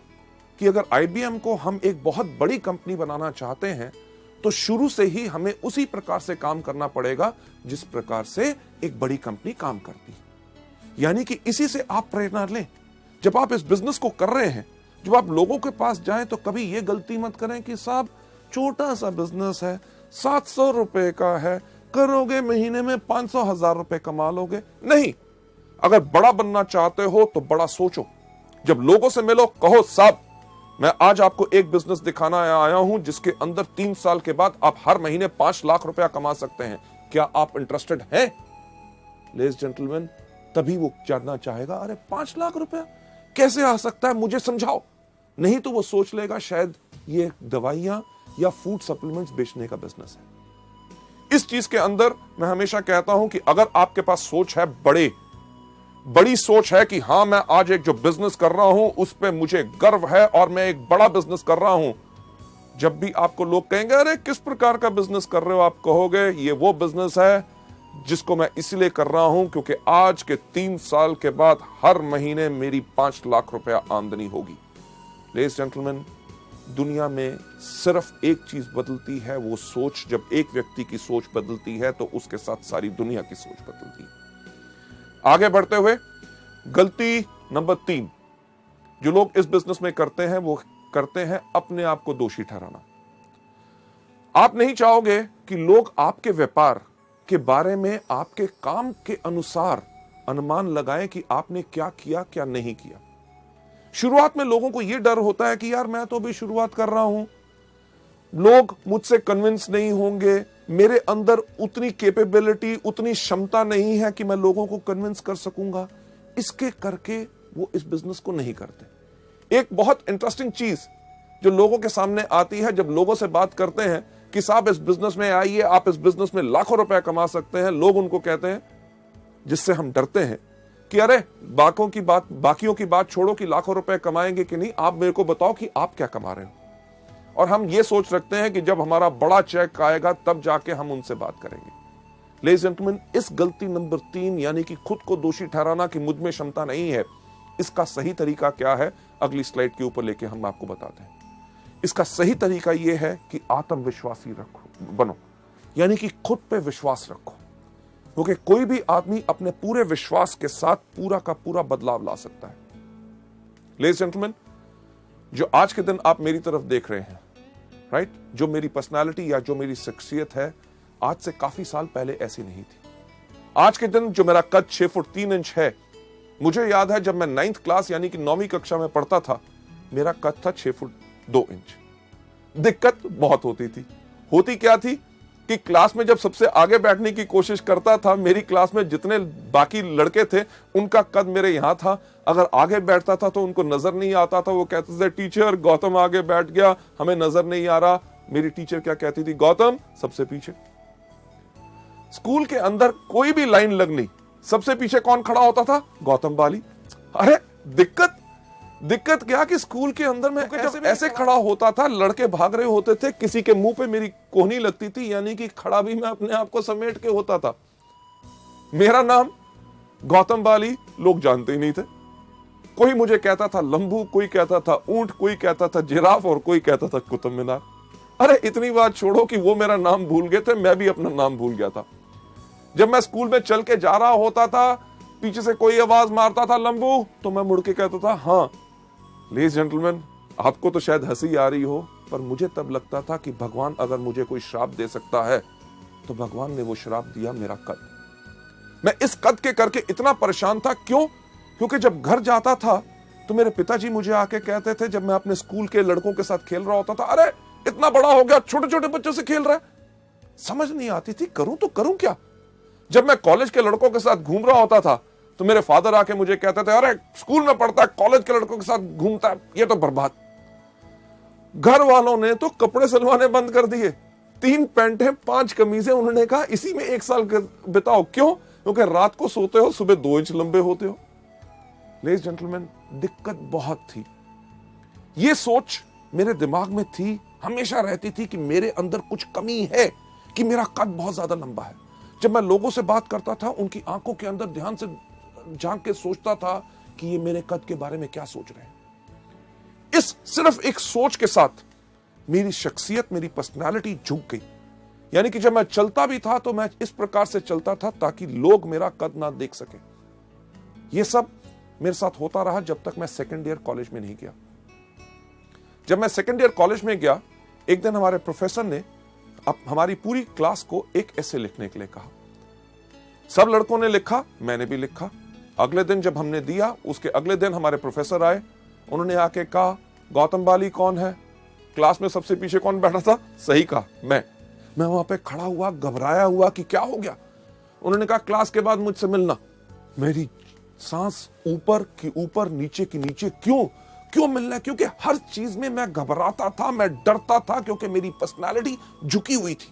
कि अगर IBM को हम एक बहुत बड़ी कंपनी बनाना चाहते हैं तो शुरू से ही हमें उसी प्रकार से काम करना पड़ेगा जिस प्रकार से एक बड़ी कंपनी काम करती है। यानी कि इसी से आप प्रेरणा लें। जब आप इस बिजनेस को कर रहे हैं, जब आप लोगों के पास जाएं तो कभी यह गलती मत करें कि साहब छोटा सा बिजनेस है, 700 रुपए का है, करोगे महीने में 500,000 रुपए कमा लोगे। नहीं, अगर बड़ा बनना चाहते हो तो बड़ा सोचो। जब लोगों से मिलो, कहो साहब मैं आज आपको एक बिजनेस दिखाना आया हूं जिसके अंदर 3 साल के बाद आप हर महीने 5 लाख रुपया कमा सकते हैं, क्या आप इंटरेस्टेड हैं? लेडीज जेंटलमैन, तभी वो जानना चाहेगा, अरे 5 लाख रुपया कैसे आ सकता है, मुझे समझाओ। नहीं तो वो सोच लेगा शायद ये दवाइयां या फूड सप्लीमेंट्स बेचने का बिजनेस है। इस चीज के अंदर मैं हमेशा कहता हूं कि अगर आपके पास सोच है, बड़ी सोच है कि हां मैं आज एक जो बिजनेस कर रहा हूं उस पे मुझे गर्व है और मैं एक बड़ा बिजनेस कर रहा हूं, जब भी आपको लोग कहेंगे अरे किस प्रकार का बिजनेस कर रहे हो, आप कहोगे ये वो बिजनेस है जिसको मैं इसलिए कर रहा हूं क्योंकि आज के 3 साल के बाद हर महीने मेरी 5 लाख रुपया आमदनी होगी। लेडीज जेंटलमैन, दुनिया में सिर्फ एक चीज बदलती है, वो सोच। जब एक व्यक्ति की सोच बदलती है तो उसके साथ सारी दुनिया की सोच बदलती है। आगे बढ़ते हुए गलती नंबर 3 जो लोग इस बिजनेस में करते हैं, वो करते हैं अपने आप को दोषी ठहराना। आप नहीं चाहोगे कि लोग आपके व्यापार के बारे में आपके काम के अनुसार अनुमान लगाएं कि आपने क्या किया क्या नहीं किया। शुरुआत में लोगों को यह डर होता है कि यार मैं तो अभी शुरुआत कर रहा हूं, लोग मुझसे कन्विंस नहीं होंगे, मेरे अंदर उतनी कैपेबिलिटी, उतनी क्षमता नहीं है कि मैं लोगों को कन्विंस कर सकूंगा। इसके करके वो इस बिजनेस को नहीं करते। एक बहुत इंटरेस्टिंग चीज जो लोगों के सामने आती है, जब लोगों से बात करते हैं कि साहब इस बिजनेस में आइए, आप इस बिजनेस में लाखों रुपए कमा सकते हैं, लोग उनको कहते हैं, जिससे हम डरते हैं कि अरे बाकियों की बात छोड़ो कि लाखों रुपए कमाएंगे कि नहीं, आप मेरे को बताओ कि आप क्या कमा रहे हो। और हम ये सोच रखते हैं कि जब हमारा बड़ा चेक आएगा तब जाके हम उनसे बात करेंगे। लेडीज एंड जेंटलमैन, इस गलती नंबर 3 यानी कि खुद को दोषी ठहराना कि मुझ में क्षमता नहीं है, इसका सही तरीका क्या है अगली स्लाइड के ऊपर लेके हम आपको बताते हैं। इसका सही तरीका यह है कि आत्मविश्वासी बनो, यानी कि खुद पे विश्वास रखो, क्योंकि कोई भी आदमी अपने पूरे विश्वास के साथ पूरा का पूरा बदलाव ला सकता है। लेडीज एंड जेंटलमैन, जो आज के दिन आप मेरी तरफ देख रहे हैं, राइट, जो मेरी पर्सनालिटी या जो मेरी शख्सियत है, आज से काफी साल पहले ऐसी नहीं थी। आज के दिन जो मेरा कद 6 फुट 3 इंच है, मुझे याद है जब मैं 9th क्लास यानी कि 9वीं कक्षा में पढ़ता था, मेरा कद था 6 फुट 2 इंच। दिक्कत बहुत होती थी। होती क्या थी कि क्लास में जब सबसे आगे बैठने की कोशिश करता था, मेरी क्लास में जितने बाकी लड़के थे उनका कद मेरे यहां था, अगर आगे बैठता था तो उनको नजर नहीं आता था। वो कहते थे टीचर गौतम आगे बैठ गया, हमें नजर नहीं आ रहा। मेरी टीचर क्या कहती थी, गौतम सबसे पीछे। स्कूल के अंदर कोई भी लाइन लगनी, सबसे पीछे कौन खड़ा होता था, गौतम बाली। अरे दिक्कत क्या कि स्कूल के अंदर में ऐसे खड़ा होता था, लड़के भाग रहे होते थे, किसी के मुंह पे मेरी कोहनी लगती थी, यानी कि खड़ा भी मैं अपने आप को समेट के होता था। मेरा नाम गौतम बाली लोग जानते ही नहीं थे। कोई मुझे कहता था लंबू, कोई कहता था ऊंट, कोई कहता था जिराफ और कोई कहता था कुतुब मीनार। अरे इतनी बात छोड़ो कि वो मेरा नाम भूल गए थे, मैं भी अपना नाम भूल गया था। जब मैं स्कूल में चल के जा रहा होता था, पीछे से कोई आवाज मारता था लंबू, तो मैं मुड़ के कहता था हाँ। लेडीज जेंटलमैन, आपको तो शायद हंसी आ रही हो, पर मुझे तब लगता था कि भगवान अगर मुझे कोई श्राप दे सकता है तो भगवान ने वो श्राप दिया मेरा कद। मैं इस कद के करके इतना परेशान था। क्यों? क्योंकि जब घर जाता था तो मेरे पिताजी मुझे आके कहते थे, जब मैं अपने स्कूल के लड़कों के साथ खेल रहा होता था, अरे इतना बड़ा हो गया, छोटे छोटे बच्चों से खेल रहा है। समझ नहीं आती थी करूं तो करूं क्या। जब मैं कॉलेज के लड़कों के साथ घूम रहा होता था तो मेरे फादर आके मुझे कहते थे, अरे स्कूल में पढ़ता है, कॉलेज के लड़कों के साथ घूमता है, ये तो बर्बाद। घर वालों ने तो कपड़े सिलवाने बंद कर दिए। 3 पैंटें 5 कमीजें, उन्होंने कहा इसी में 1 साल बिताओ। क्यों? क्योंकि रात को सोते हो, सुबह 2 इंच लंबे होते हो। लेडीज जेंटलमैन, दिक्कत बहुत थी। ये सोच मेरे दिमाग में थी, हमेशा रहती थी कि मेरे अंदर कुछ कमी है, कि मेरा कद बहुत ज्यादा लंबा है। जब मैं लोगों से बात करता था, उनकी आंखों के अंदर ध्यान से झांक के सोचता था कि ये मेरे कद के बारे में क्या सोच रहे हैं। इस सिर्फ एक सोच के साथ मेरी शख्सियत, मेरी पर्सनालिटी झुक गई। यानी कि जब मैं चलता भी था तो मैं इस प्रकार से चलता था ताकि लोग मेरा कद ना देख सके। यह सब मेरे साथ होता रहा जब तक मैं सेकेंड ईयर कॉलेज में नहीं गया। जब मैं सेकेंड ईयर कॉलेज में गया, एक दिन हमारे प्रोफेसर ने अब हमारी पूरी क्लास को एक ऐसे लिखने के लिए कहा। सब लड़कों ने लिखा, मैंने भी लिखा। अगले दिन जब हमने दिया, उसके अगले दिन हमारे प्रोफेसर आए। उन्होंने आके कहा, गौतम बाली कौन है? क्लास में सबसे पीछे कौन बैठा था? सही कहा, मैं वहां पे खड़ा हुआ, घबराया हुआ कि क्या हो गया। उन्होंने कहा, क्लास के बाद मुझसे मिलना। मेरी सांस ऊपर की ऊपर, नीचे की नीचे। क्यों मिलना है? क्योंकि हर चीज में मैं घबराता था, मैं डरता था, क्योंकि मेरी पर्सनालिटी झुकी हुई थी।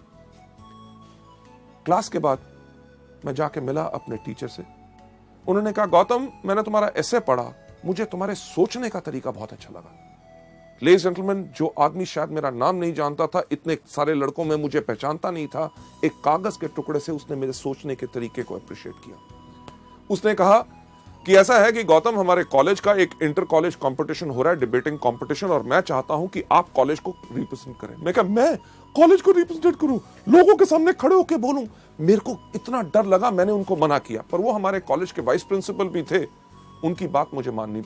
क्लास के बाद मैं जाके मिला अपने टीचर से। उन्होंने कहा, गौतम, मैंने तुम्हारा एसे पढ़ा, मुझे तुम्हारे सोचने का तरीका बहुत अच्छा लगा। लेडीज जेंटलमैन, जो आदमी शायद मेरा नाम नहीं जानता था, इतने सारे लड़कों में मुझे पहचानता नहीं था, एक कागज के टुकड़े से उसने मेरे सोचने के तरीके को अप्रिशिएट किया। उसने कहा कि ऐसा है कि गौतम, हमारे कॉलेज का एक इंटर कॉलेज कंपटीशन हो रहा है, डिबेटिंग कंपटीशन, और मैं चाहता हूं कि आप कॉलेज को रिप्रेजेंट करें। मैं कहा, मैं कॉलेज को रिप्रेजेंट करूं, लोगों के सामने खड़े होकर बोलूं? मेरे को इतना डर लगा, मैंने उनको मना किया। पर वो हमारे कॉलेज के वाइस प्रिंसिपल भी थे, उनकी बात मुझे माननी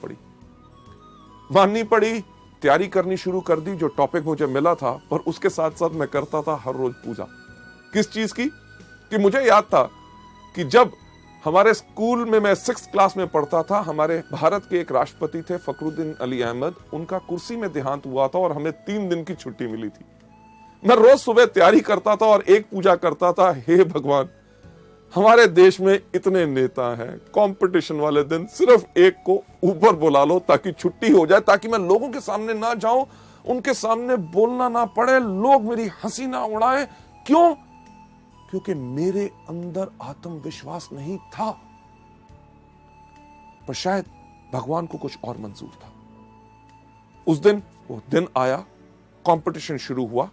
पड़ी। तैयारी करनी शुरू कर दी, जो टॉपिक मुझे मिला था। पर उसके साथ साथ मैं करता था हर रोज पूजा। किस चीज की? कि मुझे याद था कि जब हमारे स्कूल में मैं 6th क्लास में पढ़ता था, हमारे भारत के एक राष्ट्रपति थे फखरुद्दीन अली अहमद, उनका कुर्सी में देहांत हुआ था और हमें 3 दिन की छुट्टी मिली थी। मैं रोज सुबह तैयारी करता था और एक पूजा करता था, हे भगवान, हमारे देश में इतने नेता हैं, कंपटीशन वाले दिन सिर्फ एक को ऊपर बुला लो ताकि छुट्टी हो जाए, ताकि मैं लोगों के सामने ना जाऊं, उनके सामने बोलना ना पड़े, लोग मेरी हंसी ना उड़ाएं। क्यों? क्योंकि मेरे अंदर आत्मविश्वास नहीं था। पर शायद भगवान को कुछ और मंजूर था। उस दिन वो दिन आया, कंपटीशन शुरू हुआ।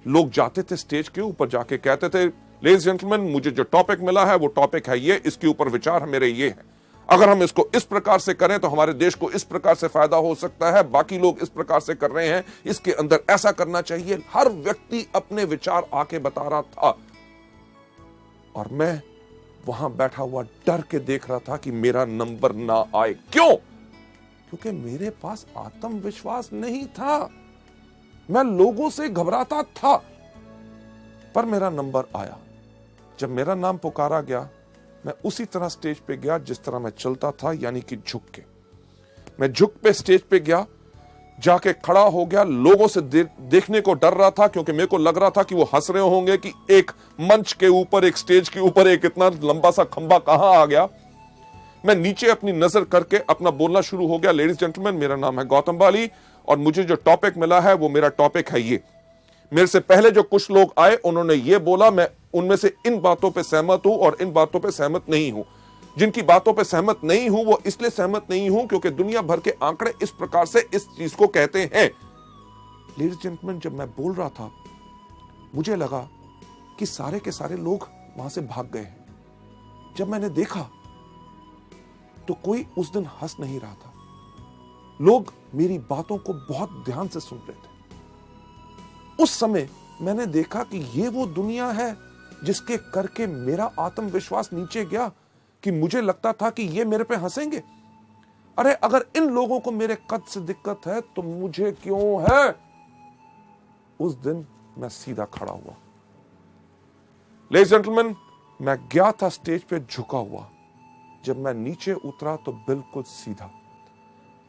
लोग जाते थे स्टेज के ऊपर, जाके कहते थे, लेडीज जेंटलमैन, मुझे जो टॉपिक मिला है वो टॉपिक है ये, इसके ऊपर विचार मेरे ये है, अगर हम इसको इस प्रकार से करें तो हमारे देश को इस प्रकार से फायदा हो सकता है, बाकी लोग इस प्रकार से कर रहे हैं, इसके अंदर ऐसा करना चाहिए। हर व्यक्ति अपने विचार आके बता रहा था और मैं वहां बैठा हुआ डर के देख रहा था कि मेरा नंबर ना आए। क्यों? क्योंकि मेरे पास आत्मविश्वास नहीं था, मैं लोगों से घबराता था। पर मेरा नंबर आया। जब मेरा नाम पुकारा गया, मैं उसी तरह स्टेज पे गया जिस तरह मैं चलता था, यानी कि झुक के। मैं झुक पे स्टेज पे गया, जाके खड़ा हो गया। लोगों से देखने को डर रहा था, क्योंकि मेरे को लग रहा था कि वो हंस रहे होंगे कि एक मंच के ऊपर, एक स्टेज के ऊपर एक इतना लंबा सा खंबा कहां आ गया। मैं नीचे अपनी नजर करके अपना बोलना शुरू हो गया। लेडीज जेंटलमैन, मेरा नाम है गौतम बाली और मुझे जो टॉपिक मिला है वो मेरा टॉपिक है ये। मेरे से पहले जो कुछ लोग आए, उन्होंने ये बोला, मैं उनमें से इन बातों पे सहमत हूं और इन बातों पे सहमत नहीं हूं। जिनकी बातों पे सहमत नहीं हूं वो इसलिए सहमत नहीं हूं क्योंकि दुनिया भर के आंकड़े इस प्रकार से इस चीज को कहते हैं। लेडीज जेंटलमैन, जब मैं बोल रहा था, मुझे लगा कि सारे के सारे लोग वहां से भाग गए हैं। जब मैंने देखा तो कोई उस दिन हंस नहीं रहा था। लोग मेरी बातों को बहुत ध्यान से सुन रहे थे। उस समय मैंने देखा कि ये वो दुनिया है जिसके करके मेरा आत्मविश्वास नीचे गया, कि मुझे लगता था कि ये मेरे पे हंसेंगे। अरे अगर इन लोगों को मेरे कद से दिक्कत है तो मुझे क्यों है? उस दिन मैं सीधा खड़ा हुआ। लेडीज जेंटलमैन, मैं गया था स्टेज पे झुका हुआ। जब मैं नीचे उतरा तो बिल्कुल सीधा।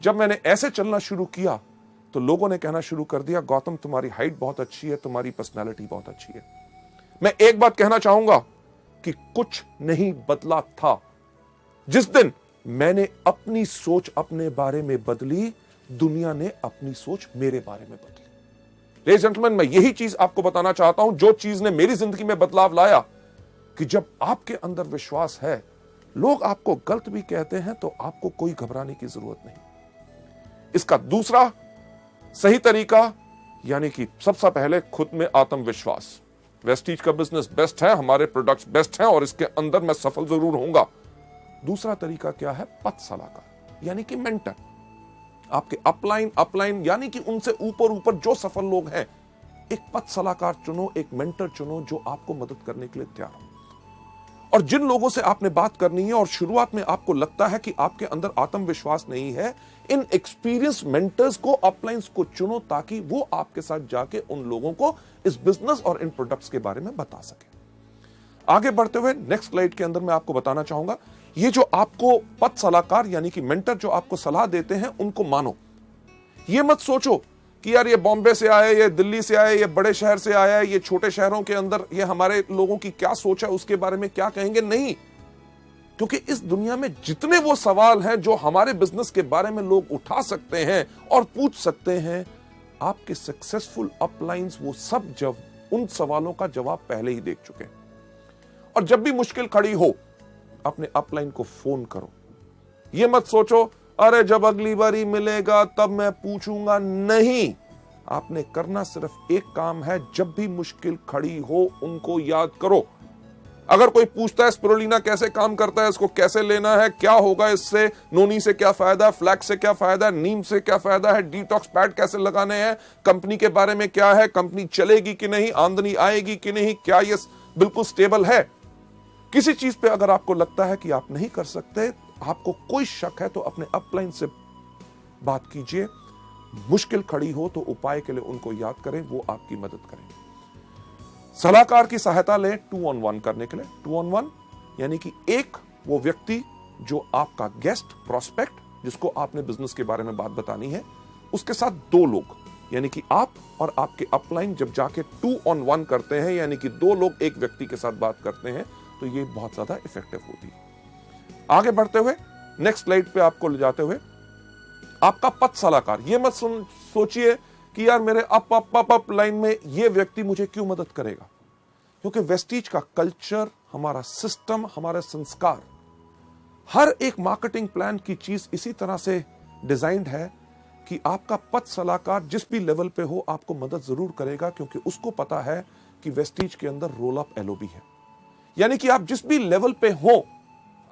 जब मैंने ऐसे चलना शुरू किया तो लोगों ने कहना शुरू कर दिया, गौतम तुम्हारी हाइट बहुत अच्छी है, तुम्हारी पर्सनालिटी बहुत अच्छी है। मैं एक बात कहना चाहूंगा कि कुछ नहीं बदला था। जिस दिन मैंने अपनी सोच अपने बारे में बदली, दुनिया ने अपनी सोच मेरे बारे में बदली। लेडीज एंड जेंटलमैन, मैं यही चीज आपको बताना चाहता हूं, जो चीज ने मेरी जिंदगी में बदलाव लाया, कि जब आपके अंदर विश्वास है, लोग आपको गलत भी कहते हैं तो आपको कोई घबराने की जरूरत नहीं। इसका दूसरा सही तरीका, यानी कि सबसे पहले खुद में आत्मविश्वास। वेस्टीज का बिजनेस बेस्ट है, हमारे प्रोडक्ट्स बेस्ट हैं और इसके अंदर मैं सफल जरूर होऊंगा। दूसरा तरीका क्या है? पथ सलाहकार, यानी कि मेंटर। आपके अपलाइन यानी कि उनसे ऊपर जो सफल लोग हैं, एक पथ सलाहकार चुनो, एक मेंटर चुनो जो आपको मदद करने के लिए तैयार हो। और जिन लोगों से आपने बात करनी है और शुरुआत में आपको लगता है कि आपके अंदर आत्मविश्वास नहीं है, इन एक्सपीरियंस मेंटर्स को, अपलाइंस को चुनो, ताकि वो आपके साथ जाके उन लोगों को इस बिजनेस और इन प्रोडक्ट्स के बारे में बता सके। आगे बढ़ते हुए नेक्स्ट स्लाइड के अंदर मैं आपको बताना चाहूंगा, ये जो आपको पथ सलाहकार यानी कि मेंटर जो आपको सलाह देते हैं, उनको मानो। ये मत सोचो कि यार ये बॉम्बे से आए, ये दिल्ली से आए, ये बड़े शहर से आया है, ये छोटे शहरों के अंदर ये हमारे लोगों की क्या सोच है, उसके बारे में क्या कहेंगे। नहीं, क्योंकि इस दुनिया में जितने वो सवाल हैं जो हमारे बिजनेस के बारे में लोग उठा सकते हैं और पूछ सकते हैं, आपके सक्सेसफुल अपलाइंस वो सब जब उन सवालों का जवाब पहले ही देख चुके हैं। और जब भी मुश्किल खड़ी हो, अपने अपलाइन को फोन करो। ये मत सोचो अरे जब अगली बारी मिलेगा तब मैं पूछूंगा। नहीं, आपने करना सिर्फ एक काम है, जब भी मुश्किल खड़ी हो उनको याद करो। अगर कोई पूछता है स्पिरुलिना कैसे काम करता है, इसको कैसे लेना है, क्या होगा इससे, नोनी से क्या फायदा, फ्लैक्स से क्या फायदा, नीम से क्या फायदा है, डिटॉक्स पैड कैसे लगाने हैं, कंपनी के बारे में क्या है, कंपनी चलेगी कि नहीं, आमदनी आएगी कि नहीं, क्या ये बिल्कुल स्टेबल है। किसी चीज पे अगर आपको लगता है कि आप नहीं कर सकते, आपको कोई शक है, तो अपने अपलाइन से बात कीजिए। मुश्किल खड़ी हो तो उपाय के लिए उनको याद करें, वो आपकी मदद करेंगे। सलाहकार की सहायता लें 2-on-1 करने के लिए। 2-on-1 यानी कि एक वो व्यक्ति जो आपका गेस्ट प्रोस्पेक्ट, जिसको आपने बिजनेस के बारे में बात बतानी है, उसके साथ 2 लोग, यानी कि आप और आपके अपलाइन जब जाके 2-on-1 करते हैं, यानी कि 2 लोग एक व्यक्ति के साथ बात करते हैं, तो ये बहुत ज्यादा इफेक्टिव होती है। आगे बढ़ते हुए नेक्स्ट स्लाइड पे आपको ले जाते हुए, आपका पथ सलाहकार। ये मत सोचिए कि यार मेरे अप लाइन में ये व्यक्ति मुझे क्यों मदद करेगा, क्योंकि वेस्टीज का कल्चर, हमारा सिस्टम, हमारे संस्कार, हर एक मार्केटिंग प्लान की चीज इसी तरह से डिजाइंड है कि आपका पथ सलाहकार जिस भी लेवल पे हो आपको मदद जरूर करेगा, क्योंकि उसको पता है कि वेस्टीज के अंदर रोल अप एलओबी है। यानी कि आप जिस भी लेवल पे हो,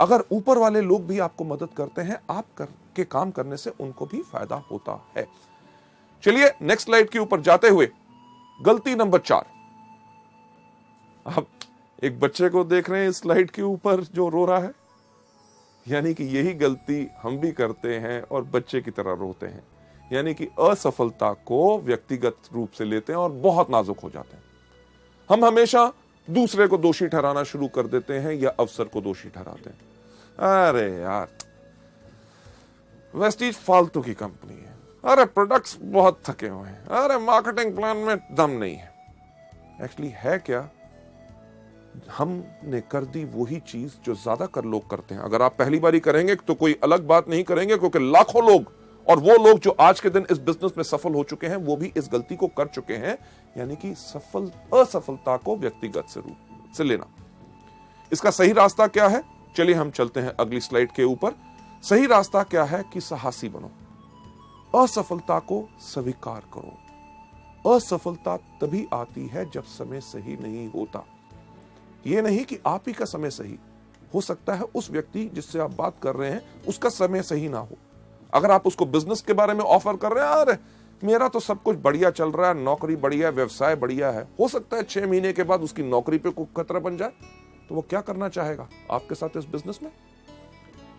अगर ऊपर वाले लोग भी आपको मदद करते हैं, आप के काम करने से उनको भी फायदा होता है। चलिए नेक्स्ट स्लाइड के ऊपर जाते हुए, गलती नंबर 4। आप एक बच्चे को देख रहे हैं इस स्लाइड के ऊपर जो रो रहा है, यानी कि यही गलती हम भी करते हैं और बच्चे की तरह रोते हैं। यानी कि असफलता को व्यक्तिगत रूप से लेते हैं और बहुत नाजुक हो जाते हैं। हम हमेशा दूसरे को दोषी ठहराना शुरू कर देते हैं या अवसर को दोषी ठहराते हैं। अरे यार वेस्टीज फालतू की कंपनी है, अरे प्रोडक्ट्स बहुत थके हुए हैं, अरे मार्केटिंग प्लान में दम नहीं है। एक्चुअली है क्या, हमने कर दी वही चीज जो ज्यादातर लोग करते हैं। अगर आप पहली बारी करेंगे तो कोई अलग बात नहीं करेंगे, क्योंकि लाखों लोग और वो लोग जो आज के दिन इस बिजनेस में सफल हो चुके हैं, वो भी इस गलती को कर चुके हैं, यानी कि असफलता को व्यक्तिगत से रूप से लेना। इसका सही रास्ता क्या है, चलिए हम चलते हैं अगली स्लाइड के ऊपर। सही रास्ता क्या है कि साहसी बनो, असफलता को स्वीकार करो। असफलता तभी आती है जब समय सही नहीं होता। यह नहीं कि आप ही का समय सही हो सकता है, उस व्यक्ति जिससे आप बात कर रहे हैं उसका समय सही ना हो। अगर आप उसको बिजनेस के बारे में ऑफर कर रहे हैं, अरे मेरा तो सब कुछ बढ़िया चल रहा है, नौकरी बढ़िया है, व्यवसाय बढ़िया है, हो सकता है 6 महीने के बाद उसकी नौकरी पे कोई खतरा बन जाए, तो वो क्या करना चाहेगा आपके साथ इस बिजनेस में।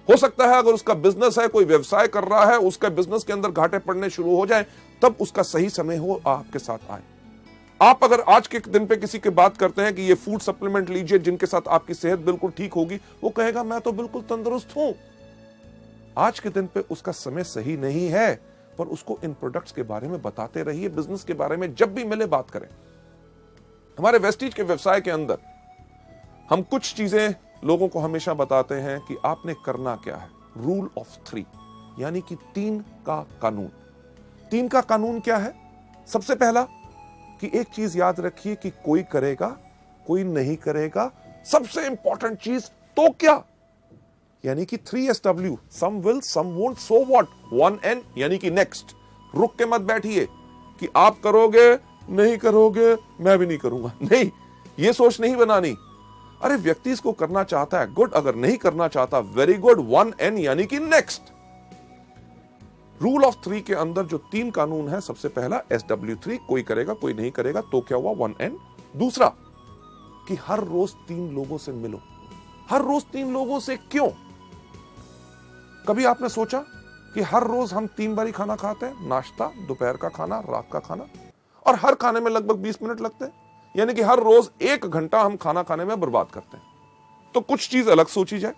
हो सकता है अगर उसका बिजनेस है, कोई व्यवसाय कर रहा है, उसका बिजनेस के अंदर घाटे पड़ने शुरू हो जाए, तब उसका सही समय हो आपके साथ आए। आप अगर आज के दिन पे किसी की बात करते हैं कि ये फूड सप्लीमेंट लीजिए जिनके साथ आपकी सेहत बिल्कुल ठीक होगी, वो कहेगा मैं तो बिल्कुल तंदुरुस्त हूं। आज के दिन पे उसका समय सही नहीं है, पर उसको इन प्रोडक्ट्स के बारे में बताते रहिए। बिजनेस के बारे में जब भी मिले बात करें। हमारे वेस्टीज के व्यवसाय के अंदर हम कुछ चीजें लोगों को हमेशा बताते हैं कि आपने करना क्या है। रूल ऑफ 3 यानी कि 3 का कानून। 3 का कानून क्या है? सबसे पहला कि एक चीज याद रखिए कि कोई करेगा, कोई नहीं करेगा। सबसे इंपॉर्टेंट चीज तो क्या, यानी कि 3SW, some will some won't so what. 1N यानी कि नेक्स्ट। रुक के मत बैठिए कि आप करोगे, नहीं करोगे, मैं भी नहीं करूंगा। नहीं, ये सोच नहीं बनानी। अरे व्यक्ति इसको करना चाहता है, गुड। अगर नहीं करना चाहता, वेरी गुड। 1N यानी कि नेक्स्ट। रूल ऑफ 3 के अंदर जो 3 कानून है, सबसे पहला SW3, कोई करेगा, कोई नहीं करेगा, तो क्या हुआ? 1N। दूसरा कि हर रोज 3 लोगों से मिलो। हर रोज 3 लोगों से क्यों? कभी आपने सोचा कि हर रोज हम 3 बार ही खाना खाते हैं? नाश्ता, दोपहर का खाना, रात का खाना, और हर खाने में लगभग 20 मिनट लगते हैं, यानी कि हर रोज 1 घंटा हम खाना खाने में बर्बाद करते हैं। तो कुछ चीज अलग सोची जाए,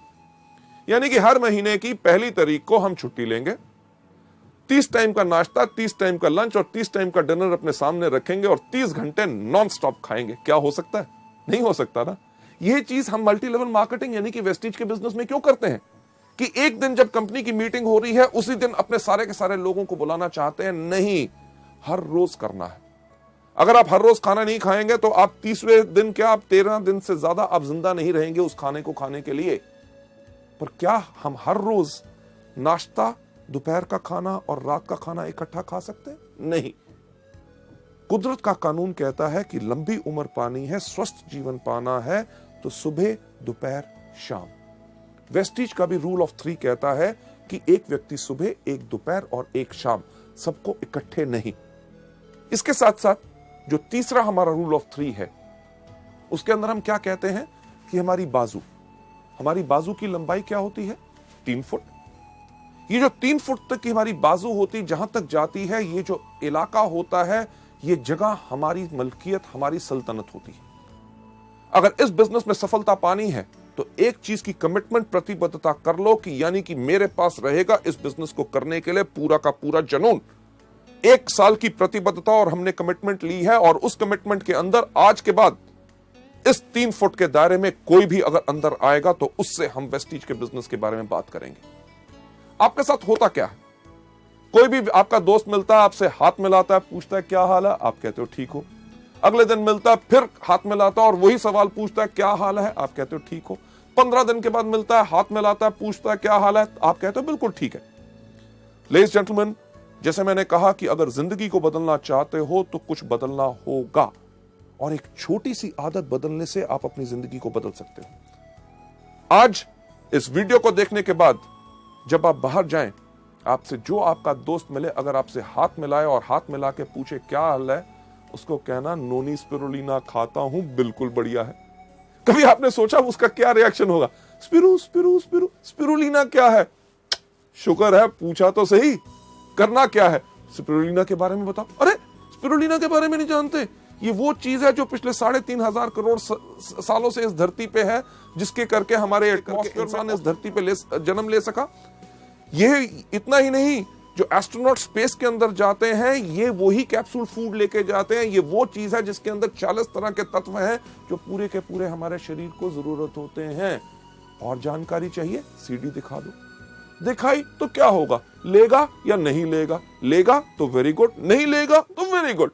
यानी कि हर महीने की पहली तारीख को हम छुट्टी लेंगे, 30 टाइम का नाश्ता, 30 टाइम का लंच और 30 टाइम का डिनर अपने सामने रखेंगे और 30 घंटे नॉन स्टॉप खाएंगे। क्या हो सकता है? नहीं हो सकता ना। यह चीज हम मल्टी लेवल मार्केटिंग यानी कि वेस्टीज के बिजनेस में क्यों करते हैं कि एक दिन जब कंपनी की मीटिंग हो रही है, उसी दिन अपने सारे के सारे लोगों को बुलाना चाहते हैं? नहीं, हर रोज करना है। अगर आप हर रोज खाना नहीं खाएंगे तो आप 30वें दिन क्या, आप 13 दिन से ज्यादा आप जिंदा नहीं रहेंगे उस खाने को खाने के लिए। पर क्या हम हर रोज नाश्ता, दोपहर का खाना और रात का खाना इकट्ठा खा सकते हैं? नहीं। कुदरत का कानून कहता है कि लंबी उम्र पानी है, स्वस्थ जीवन पाना है, तो सुबह, दोपहर, शाम। वेस्टीज का भी रूल ऑफ 3 कहता है कि एक व्यक्ति सुबह, एक दोपहर और एक शाम, सबको इकट्ठे नहीं। इसके साथ साथ जो तीसरा हमारा रूल ऑफ 3 है, उसके अंदर हम क्या कहते हैं कि हमारी बाजू की लंबाई क्या होती है? 3 फुट। ये जो 3 फुट तक की हमारी बाजू होती, जहां तक जाती है, ये जो इलाका होता है, ये जगह हमारी मलकियत, हमारी सल्तनत होती है। अगर इस बिजनेस में सफलता पानी है तो एक चीज की कमिटमेंट, प्रतिबद्धता कर लो कि यानी कि मेरे पास रहेगा इस बिजनेस को करने के लिए पूरा का पूरा जुनून। 1 साल की प्रतिबद्धता और हमने कमिटमेंट ली है, और उस कमिटमेंट के अंदर आज के बाद इस 3 फुट के दायरे में कोई भी अगर अंदर आएगा तो उससे हम वेस्टीज के बिजनेस के बारे में बात करेंगे। आपके साथ होता क्या है? कोई भी आपका दोस्त मिलता है, आपसे हाथ मिलाता है, पूछता है क्या हाल है, आप कहते हो ठीक हो। अगले दिन मिलता है, फिर हाथ मिलाता है और वही सवाल पूछता है क्या हाल है, आप कहते हो ठीक हो। 15 दिन के बाद मिलता है, हाथ मिलाता है, पूछता है क्या हाल है, आप कहते हो बिल्कुल ठीक है। लेडीज जेंटलमैन, जैसे मैंने कहा कि अगर जिंदगी को बदलना चाहते हो तो कुछ बदलना होगा, और एक छोटी सी आदत बदलने से आप अपनी जिंदगी को बदल सकते हो। आज इस वीडियो को देखने के बाद जब आप बाहर जाएं, आपसे जो आपका दोस्त मिले, अगर आपसे हाथ मिलाए और हाथ मिला के पूछे क्या हाल है, उसको कहना नोनी स्पिरुलिना खाता हूं, बिल्कुल बढ़िया है। कभी आपने सोचा उसका क्या रिएक्शन होगा? स्पिरुलिना क्या है? शुक्र है पूछा तो सही, करना क्या है? स्पिरुलिना के बारे में बताओ। अरे स्पिरुलिना के बारे में नहीं जानते? ये वो चीज है जो पिछले 3.5 करोड़ सालों से इस धरती पे है, जिसके करके हमारे इंसान इस धरती पे जन्म ले सका। ये इतना ही नहीं, जो एस्ट्रोनॉट स्पेस के अंदर जाते हैं, ये वही कैप्सूल फूड लेके जाते हैं। ये वो चीज है जिसके अंदर 40 तरह के तत्व हैं जो पूरे के पूरे हमारे शरीर को जरूरत होते हैं। और जानकारी चाहिए? सीडी दिखा दो। दिखाई तो क्या होगा? लेगा या नहीं लेगा? लेगा तो वेरी गुड, नहीं लेगा तो वेरी गुड।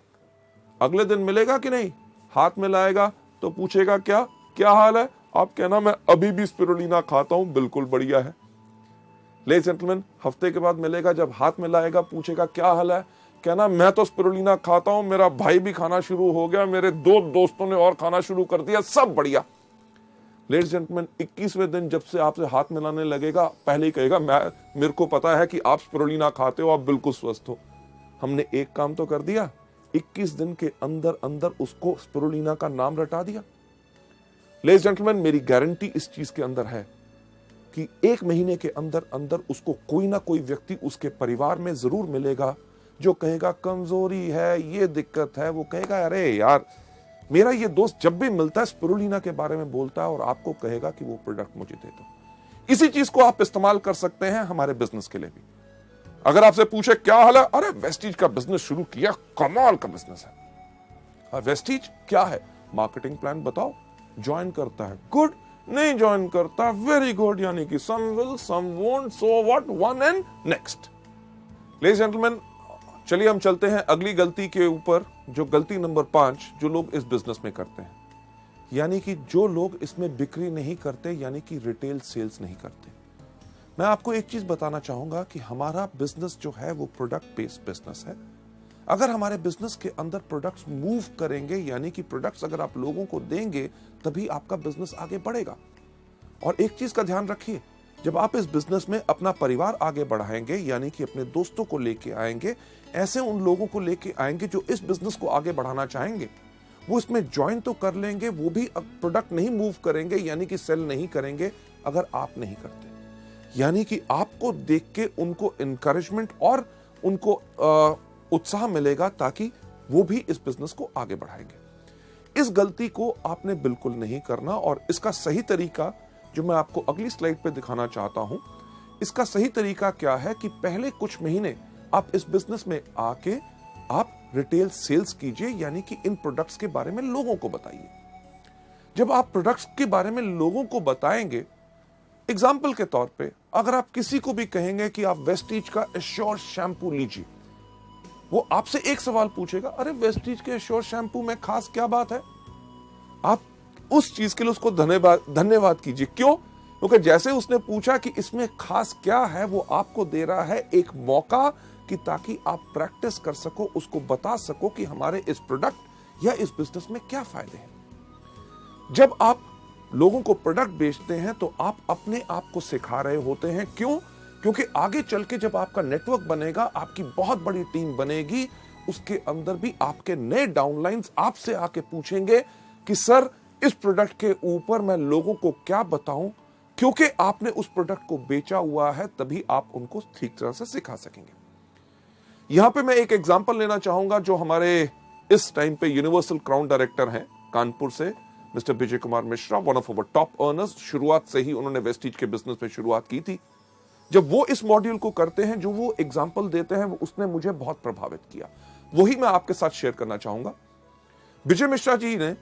अगले दिन मिलेगा कि नहीं? हाथ मिलाएगा तो पूछेगा क्या हाल है? आप कहना मैं अभी भी स्पिरुलिना खाता हूं, बिल्कुल बढ़िया है। लेडीज जेंटलमैन, हफ्ते के बाद मिलेगा, जब हाथ मिलाएगा पूछेगा क्या हाल है, कहना मैं तो स्पिरुलिना खाता हूं, मेरा भाई भी खाना शुरू हो गया, मेरे 2 दोस्तों ने और खाना शुरू कर दिया, सब बढ़िया। लेडीज जेंटलमैन, 21वें दिन जब से आपसे हाथ मिलाने लगेगा, पहले ही कहेगा मेरे को पता है कि आप स्पिरुलिना खाते हो, आप बिल्कुल स्वस्थ हो। हमने एक काम तो कर दिया, 21 दिन के अंदर अंदर उसको स्पिरुलिना का नाम रटा दिया। लेडीज जेंटलमैन, मेरी गारंटी इस चीज के अंदर है कि 1 महीने के अंदर अंदर उसको कोई ना कोई व्यक्ति उसके परिवार में जरूर मिलेगा जो कहेगा कमजोरी है, ये दिक्कत है। वो कहेगा अरे यार, मेरा ये दोस्त जब भी मिलता है स्पिरुलिना के बारे में बोलता है, और आपको कहेगा कि वो प्रोडक्ट मुझे दे दो। इसी चीज को आप इस्तेमाल कर सकते हैं हमारे बिजनेस के लिए भी। अगर आपसे पूछे क्या हाल है, अरे वेस्टीज का बिजनेस शुरू किया, कमाल का बिजनेस है। वेस्टीज क्या है? मार्केटिंग प्लान बताओ, ज्वाइन करता है, गुड। नहीं ज्वाइन करता, वेरी गुड, यानी कि some will some won't, so what, one and next. Ladies gentleman, चलिए हम चलते हैं अगली गलती के ऊपर, जो गलती नंबर 5 जो लोग इस बिजनेस में करते हैं, यानी कि जो लोग इसमें बिक्री नहीं करते, यानी कि रिटेल सेल्स नहीं करते। मैं आपको एक चीज बताना चाहूंगा कि हमारा बिजनेस जो है वो प्रोडक्ट बेस्ड बिजनेस है। अगर हमारे बिजनेस के अंदर प्रोडक्ट्स मूव करेंगे, यानी कि प्रोडक्ट्स अगर आप लोगों को देंगे, तभी आपका बिजनेस आगे बढ़ेगा। और एक चीज का ध्यान रखिए, जब आप इस बिजनेस में अपना परिवार आगे बढ़ाएंगे, यानी कि अपने दोस्तों को लेके आएंगे, ऐसे उन लोगों को लेके आएंगे जो इस बिजनेस को आगे बढ़ाना चाहेंगे, वो इसमें ज्वाइन तो कर लेंगे, वो भी प्रोडक्ट नहीं मूव करेंगे, यानी कि सेल नहीं करेंगे अगर आप नहीं करते। यानी कि आपको देख के उनको इंकरेजमेंट और उनको उत्साह मिलेगा, ताकि वो भी इस बिजनेस को आगे बढ़ाएंगे। इस गलती को आपने बिल्कुल नहीं करना, और इसका सही तरीका जो मैं आपको अगली स्लाइड पे दिखाना चाहता हूं, इसका सही तरीका क्या है कि पहले कुछ महीने आप इस बिजनेस में आके आप रिटेल सेल्स कीजिए, यानी कि इन प्रोडक्ट्स के बारे में लोगों को बताइए। जब आप प्रोडक्ट्स के बारे में लोगों को बताएंगे, एग्जाम्पल के तौर पे अगर आप किसी को भी कहेंगे कि आप वेस्टीज का एश्योर शैम्पू लीजिए, वो आपसे एक सवाल पूछेगा, अरे वेस्टीज के एश्योर शैम्पू में खास क्या बात है? आप उस चीज के लिए उसको धन्यवाद कीजिए। क्यों? क्योंकि जैसे उसने पूछा कि इसमें खास क्या है, वो आपको दे रहा है एक मौका कि ताकि आप प्रैक्टिस कर सको, उसको बता सको कि हमारे इस प्रोडक्ट या इस बिजनेस में क्या फायदे हैं। जब आप लोगों को प्रोडक्ट बेचते हैं तो आप अपने आप को सिखा रहे होते हैं। क्यों? क्योंकि आगे चल के जब आपका नेटवर्क बनेगा, आपकी बहुत बड़ी टीम बनेगी, उसके अंदर भी आपके नए डाउनलाइंस आपसे आके पूछेंगे कि सर इस प्रोडक्ट के ऊपर मैं लोगों को क्या बताऊं, क्योंकि आपने उस प्रोडक्ट को बेचा हुआ है, तभी आप उनको ठीक तरह से सिखा सकेंगे। यहां पे मैं एक एग्जांपल लेना चाहूंगा, जो हमारे इस टाइम पे यूनिवर्सल क्राउन डायरेक्टर हैं कानपुर से, mister Vijay Kumar Mishra, one of our top earners. शुरुआत से ही उन्होंने वेस्टीज के बिजनेस में शुरुआत की थी। जब वो इस मॉड्यूल को करते हैं, जो वो एग्जांपल देते हैं, उसने मुझे बहुत प्रभावित किया। वही मैं आपके साथ शेयर करना चाहूंगा। विजय मिश्रा जी ने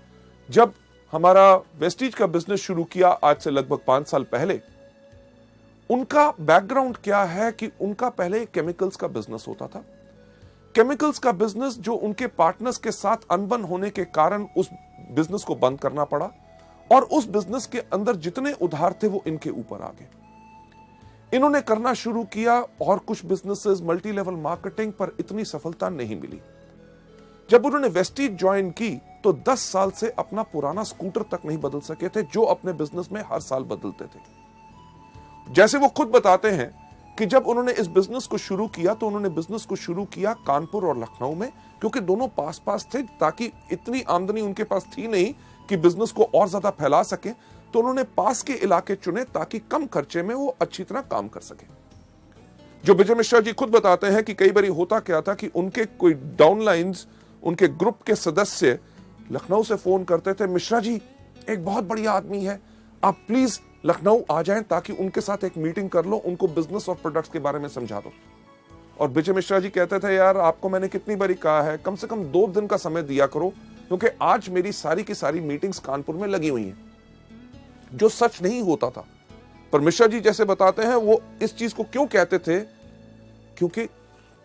जब हमारा वेस्टीज का बिजनेस शुरू किया, आज से लगभग 5 साल पहले, उनका बैकग्राउंड क्या है कि उनका पहले केमिकल्स का बिजनेस होता था। केमिकल्स का बिजनेस जो उनके पार्टनर्स के साथ अनबन होने के कारण उस बिजनेस को बंद करना पड़ा, और उस बिजनेस के अंदर जितने उधार थे वो इनके ऊपर आ गए। इन्होंने करना शुरू किया और कुछ बिजनेसेस, मल्टी लेवल मार्केटिंग, पर इतनी सफलता नहीं मिली। जब उन्होंने वेस्टीज ज्वाइन की तो 10 साल से अपना पुराना स्कूटर तक नहीं बदल सके थे, जो अपने बिजनेस में हर साल बदलते थे। जैसे वो खुद बताते हैं कि जब उन्होंने इस बिजनेस को शुरू किया तो उन्होंने बिजनेस को शुरू किया कानपुर और लखनऊ में, क्योंकि दोनों पास पास थे, ताकि इतनी आमदनी उनके पास थी नहीं कि बिजनेस को और ज्यादा फैला सके। तो उन्होंने पास के इलाके चुने ताकि कम खर्चे में वो अच्छी तरह काम कर सके। जो विजय मिश्रा जी खुद बताते हैं कि कई बार होता क्या था कि उनके कोई डाउनलाइंस, उनके ग्रुप के सदस्य लखनऊ से फोन करते थे, मिश्रा जी एक बहुत बढ़िया आदमी है, आप प्लीज लखनऊ आ जाएं ताकि उनके साथ एक मीटिंग कर लो, उनको बिजनेस और प्रोडक्ट्स के बारे में समझा दो। और विजय मिश्रा जी कहते थे, यार आपको मैंने कितनी बारी कहा है, कम से कम 2 दिन का समय दिया करो, क्योंकि आज मेरी सारी की सारी मीटिंग्स कानपुर में लगी हुई हैं। जो सच नहीं होता था, पर मिश्रा जी जैसे बताते हैं, वो इस चीज को क्यों कहते थे, क्योंकि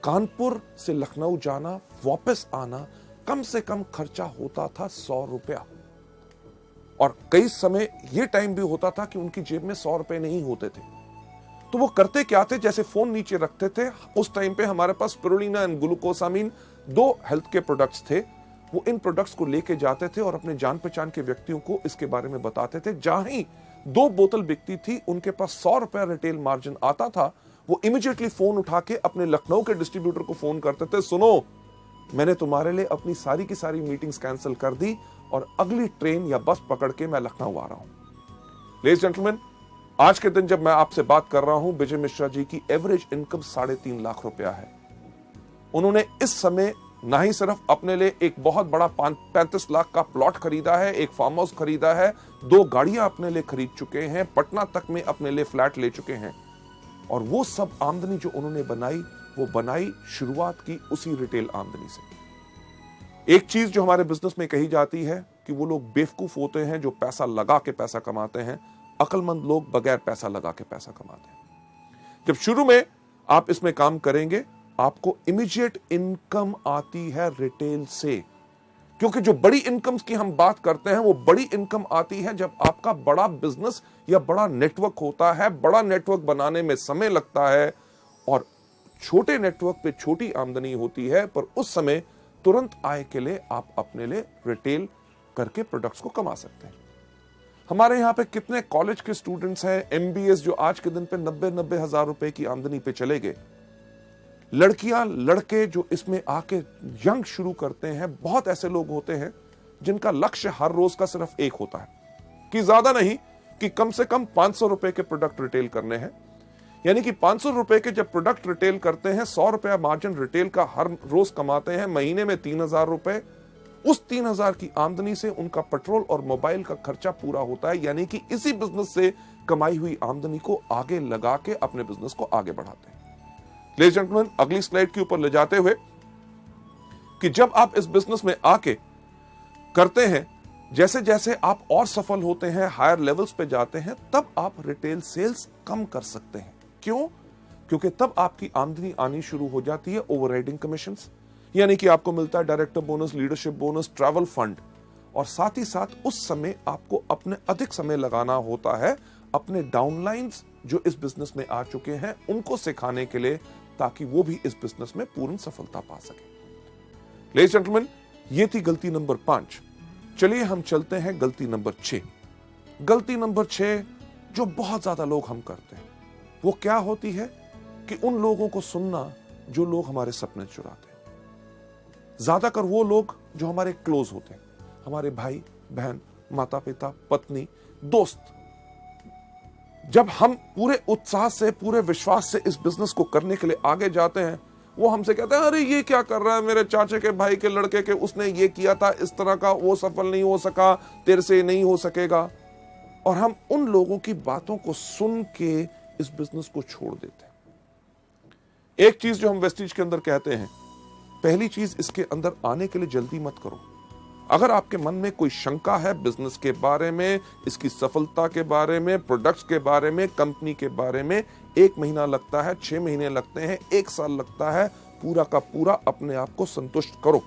कानपुर से लखनऊ जाना, वापस आना, कम से कम खर्चा होता था 100 रुपया। और कई समय यह टाइम भी होता था कि उनकी जेब में 100 रुपए नहीं होते थे। तो वो करते क्या थे, जैसे फोन नीचे रखते थे, उस टाइम पे हमारे पास स्पिरुलिना एंड ग्लूकोसामीन 2 हेल्थ के प्रोडक्ट्स थे, वो इन प्रोडक्ट्स को लेके जाते थे और अपने जान पहचान के व्यक्तियों को इसके बारे में बताते थे। जहां ही 2 बोतल बिकती थी, उनके पास 100 रुपया रिटेल मार्जिन आता था, वो इमीडिएटली फोन उठा के अपने लखनऊ के डिस्ट्रीब्यूटर को फोन करते थे, सुनो मैंने तुम्हारे लिए अपनी सारी की सारी मीटिंग्स कैंसिल कर दी और अगली ट्रेन या बस पकड़ के मैं लखनऊ आ रहा हूं। लेडीज जेंटलमैन, आज के दिन जब मैं आपसे बात कर रहा हूं, विजय मिश्रा जी की एवरेज इनकम 3.5 लाख रुपया है। उन्होंने इस समय ना ही सिर्फ अपने लिए एक बहुत बड़ा 35 लाख का प्लॉट खरीदा है, एक फार्म हाउस खरीदा है, 2 गाड़ियां अपने लिए खरीद चुके हैं, पटना तक में अपने लिए फ्लैट ले चुके हैं। और वो सब आमदनी जो उन्होंने बनाई, वो बनाई शुरुआत की उसी रिटेल आमदनी से। एक चीज जो हमारे बिजनेस में कही जाती है कि वो लोग बेवकूफ होते हैं जो पैसा लगा के पैसा कमाते हैं। अक्लमंद लोग बगैर पैसा लगा के पैसा कमाते हैं। जब शुरू में आप इसमें काम करेंगे, आपको इमीडिएट इनकम आती है रिटेल से, क्योंकि जो बड़ी इनकम्स की हम बात करते हैं वो बड़ी इनकम आती है जब आपका बड़ा बिजनेस या बड़ा नेटवर्क होता है। बड़ा नेटवर्क बनाने में समय लगता है और छोटे नेटवर्क पे छोटी आमदनी होती है, पर उस समय तुरंत आय के लिए आप अपने लिए रिटेल करके प्रोडक्ट्स को कमा सकते हैं। हमारे यहाँ पे कितने कॉलेज के स्टूडेंट्स हैं, एमबीएस, जो आज के दिन पे 90-90 हजार रुपए की आमदनी पे चले गए। लड़कियां लड़के जो इसमें आके यंग शुरू करते हैं, बहुत ऐसे लोग होते हैं जिनका लक्ष्य हर रोज का सिर्फ एक होता है कि ज्यादा नहीं, कि कम से कम 500 रुपए के प्रोडक्ट रिटेल करने हैं। यानी कि 500 रुपए के जब प्रोडक्ट रिटेल करते हैं, 100 रुपया मार्जिन रिटेल का हर रोज कमाते हैं, महीने में 3000 रुपए। उस 3000 की आमदनी से उनका पेट्रोल और मोबाइल का खर्चा पूरा होता है। यानी कि इसी बिजनेस से कमाई हुई आमदनी को आगे लगा के अपने बिजनेस को आगे बढ़ाते हैं। लेडीज एंड जेंटलमैन, अगली स्लाइड के ऊपर ले जाते हुए कि जब आप इस बिजनेस में आके करते हैं, जैसे जैसे आप और सफल होते हैं, हायर लेवल्स पे जाते हैं, तब आप रिटेल सेल्स कम कर सकते हैं। क्यों? क्योंकि तब आपकी आमदनी आनी शुरू हो जाती है ओवरराइडिंग कमीशंस, यानी कि आपको मिलता है director bonus, leadership bonus, travel fund, और साथ ही साथ उस समय आपको अपने अधिक समय लगाना होता है अपने डाउनलाइंस जो इस बिजनेस में आ चुके हैं उनको सिखाने के लिए, ताकि वो भी इस बिजनेस में पूर्ण सफलता पा सके। लेडीज जेंटलमैन, ये थी गलती नंबर 5। चलिए हम चलते हैं गलती नंबर 6। गलती नंबर 6 जो बहुत ज्यादा लोग हम करते हैं, वो क्या होती है कि उन लोगों को सुनना जो लोग हमारे सपने चुराते हैं। ज्यादातर वो लोग जो हमारे क्लोज होते हैं, हमारे भाई बहन, माता पिता, पत्नी, दोस्त। जब हम पूरे उत्साह से, पूरे विश्वास से इस बिजनेस को करने के लिए आगे जाते हैं, वो हमसे कहते हैं, अरे ये क्या कर रहा है, मेरे चाचे के भाई के लड़के के उसने ये किया था इस तरह का, वो सफल नहीं हो सका, तेरे से नहीं हो सकेगा। और हम उन लोगों की बातों को सुन के इस बिजनेस को छोड़ देते हैं। एक चीज जो हम वेस्टीज के अंदर कहते हैं, पहली चीज, इसके अंदर आने के लिए जल्दी मत करो। अगर आपके मन में कोई शंका है बिजनेस के बारे में, इसकी सफलता के बारे में, प्रोडक्ट्स के बारे में, कंपनी के बारे में, 1 महीना लगता है, 6 महीने लगते हैं, 1 साल लगता है, पूरा का पूरा अपने आप को संतुष्ट करो।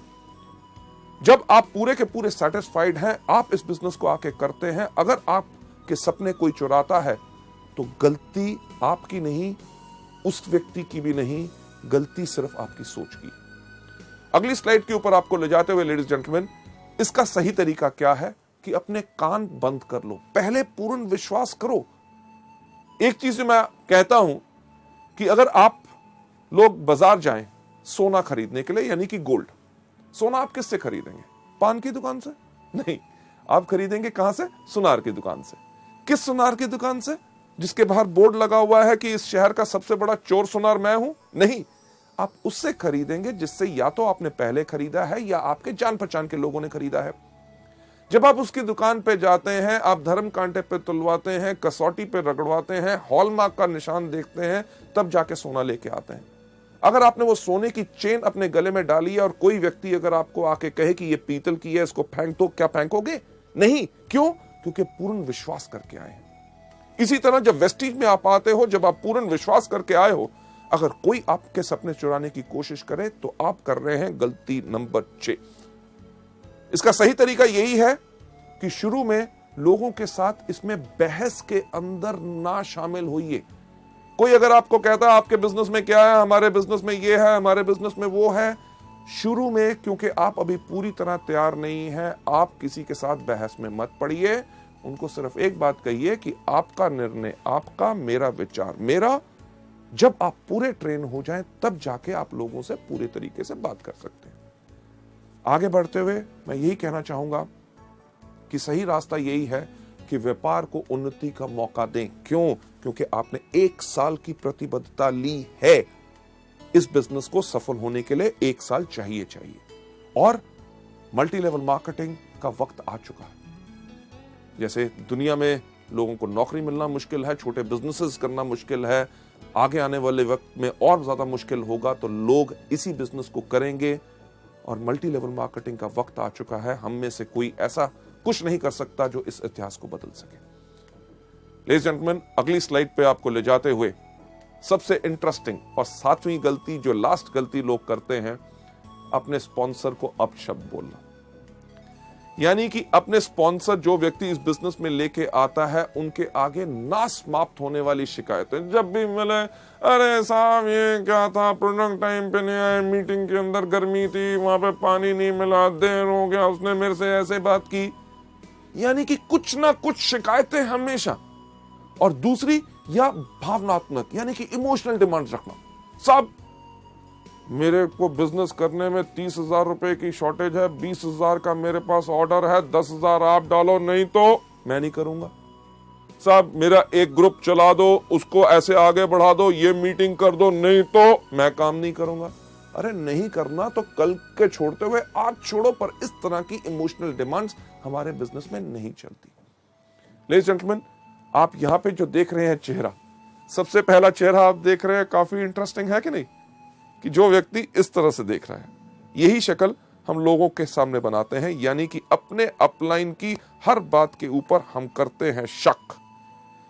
जब आप पूरे के पूरे सेटिस्फाइड हैं, आप इस बिजनेस को आके करते हैं। अगर आपके सपने कोई चुराता है तो गलती आपकी नहीं, उस व्यक्ति की भी नहीं, गलती सिर्फ आपकी सोच की। अगली स्लाइड के ऊपर आपको ले जाते हुए लेडीज जेंटलमैन, इसका सही तरीका क्या है कि अपने कान बंद कर लो, पहले पूर्ण विश्वास करो। एक चीज जो मैं कहता हूं कि अगर आप लोग बाजार जाएं सोना खरीदने के लिए, यानी कि गोल्ड, सोना आप किससे खरीदेंगे? पान की दुकान से? नहीं, आप खरीदेंगे कहां से? सुनार की दुकान से। किस सुनार की दुकान से? जिसके बाहर बोर्ड लगा हुआ है कि इस शहर का सबसे बड़ा चोर सुनार मैं हूं? नहीं, आप उससे खरीदेंगे जिससे या तो आपने पहले खरीदा है या आपके जान पहचान के लोगों ने खरीदा है। जब आप उसकी दुकान पे जाते हैं, आप धर्म कांटे पे तुलवाते हैं, कसौटी पे रगड़वाते हैं, हॉलमार्क का निशान देखते हैं, तब जाके सोना लेके आते हैं। अगर आपने वो सोने की चेन अपने गले में डाली है और कोई व्यक्ति अगर आपको आके कहे कि ये पीतल की है, इसको फेंक दो, क्या फेंकोगे? नहीं। क्यों? क्योंकि पूर्ण विश्वास करके आए हैं। इसी तरह जब वेस्टीज में आप आते हो, जब आप पूर्ण विश्वास करके आए हो, अगर कोई आपके सपने चुराने की कोशिश करे तो आप कर रहे हैं गलती नंबर 6। इसका सही तरीका यही है कि शुरू में लोगों के साथ इसमें बहस के अंदर ना शामिल होइए। कोई अगर आपको कहता है आपके बिजनेस में क्या है, हमारे बिजनेस में ये है, हमारे बिजनेस में वो है, शुरू में क्योंकि आप अभी पूरी तरह तैयार नहीं है, आप किसी के साथ बहस में मत पड़िए। उनको सिर्फ एक बात कहिए कि आपका निर्णय आपका, मेरा विचार मेरा। जब आप पूरे ट्रेन हो जाएं, तब जाके आप लोगों से पूरे तरीके से बात कर सकते हैं। आगे बढ़ते हुए मैं यही कहना चाहूंगा कि सही रास्ता यही है कि व्यापार को उन्नति का मौका दें। क्यों? क्योंकि आपने 1 साल की प्रतिबद्धता ली है। इस बिजनेस को सफल होने के लिए 1 साल चाहिए और मल्टी लेवल मार्केटिंग का वक्त आ चुका है। जैसे दुनिया में लोगों को नौकरी मिलना मुश्किल है, छोटे बिजनेसेस करना मुश्किल है, आगे आने वाले वक्त में और ज्यादा मुश्किल होगा, तो लोग इसी बिजनेस को करेंगे और मल्टी लेवल मार्केटिंग का वक्त आ चुका है। हम में से कोई ऐसा कुछ नहीं कर सकता जो इस इतिहास को बदल सके। लेडीज जेंटलमैन, अगली स्लाइड पे आपको ले जाते हुए सबसे इंटरेस्टिंग और 7वीं गलती, जो लास्ट गलती लोग करते हैं, अपने स्पॉन्सर को अपशब्द बोलना। यानी कि अपने स्पॉन्सर, जो व्यक्ति इस बिजनेस में लेके आता है, उनके आगे ना समाप्त होने वाली शिकायतें जब भी मिले, अरे साहब ये क्या था, प्रोडक्ट टाइम पे नहीं आए, मीटिंग के अंदर गर्मी थी, वहां पे पानी नहीं मिला, देर हो गया, उसने मेरे से ऐसे बात की। यानी कि कुछ ना कुछ शिकायतें हमेशा। और दूसरी, या भावनात्मक, यानी कि इमोशनल डिमांड रखना। साहब मेरे को बिजनेस करने में 30,000 रुपए की शॉर्टेज है, 20,000 का मेरे पास ऑर्डर है, 10,000 आप डालो, नहीं तो मैं नहीं करूंगा। साहब मेरा एक ग्रुप चला दो, उसको ऐसे आगे बढ़ा दो, ये मीटिंग कर दो, नहीं तो मैं काम नहीं करूंगा। अरे नहीं करना तो कल के छोड़ते हुए आज छोड़ो, पर इस तरह की इमोशनल डिमांड्स हमारे बिजनेस में नहीं चलती। लेडीज जेंटलमैन, आप यहां पे जो देख रहे हैं चेहरा, सबसे पहला चेहरा आप देख रहे हैं, काफी इंटरेस्टिंग है कि नहीं, कि जो व्यक्ति इस तरह से देख रहा है, यही शक्ल हम लोगों के सामने बनाते हैं। यानी कि अपने अपलाइन की हर बात के ऊपर हम करते हैं शक।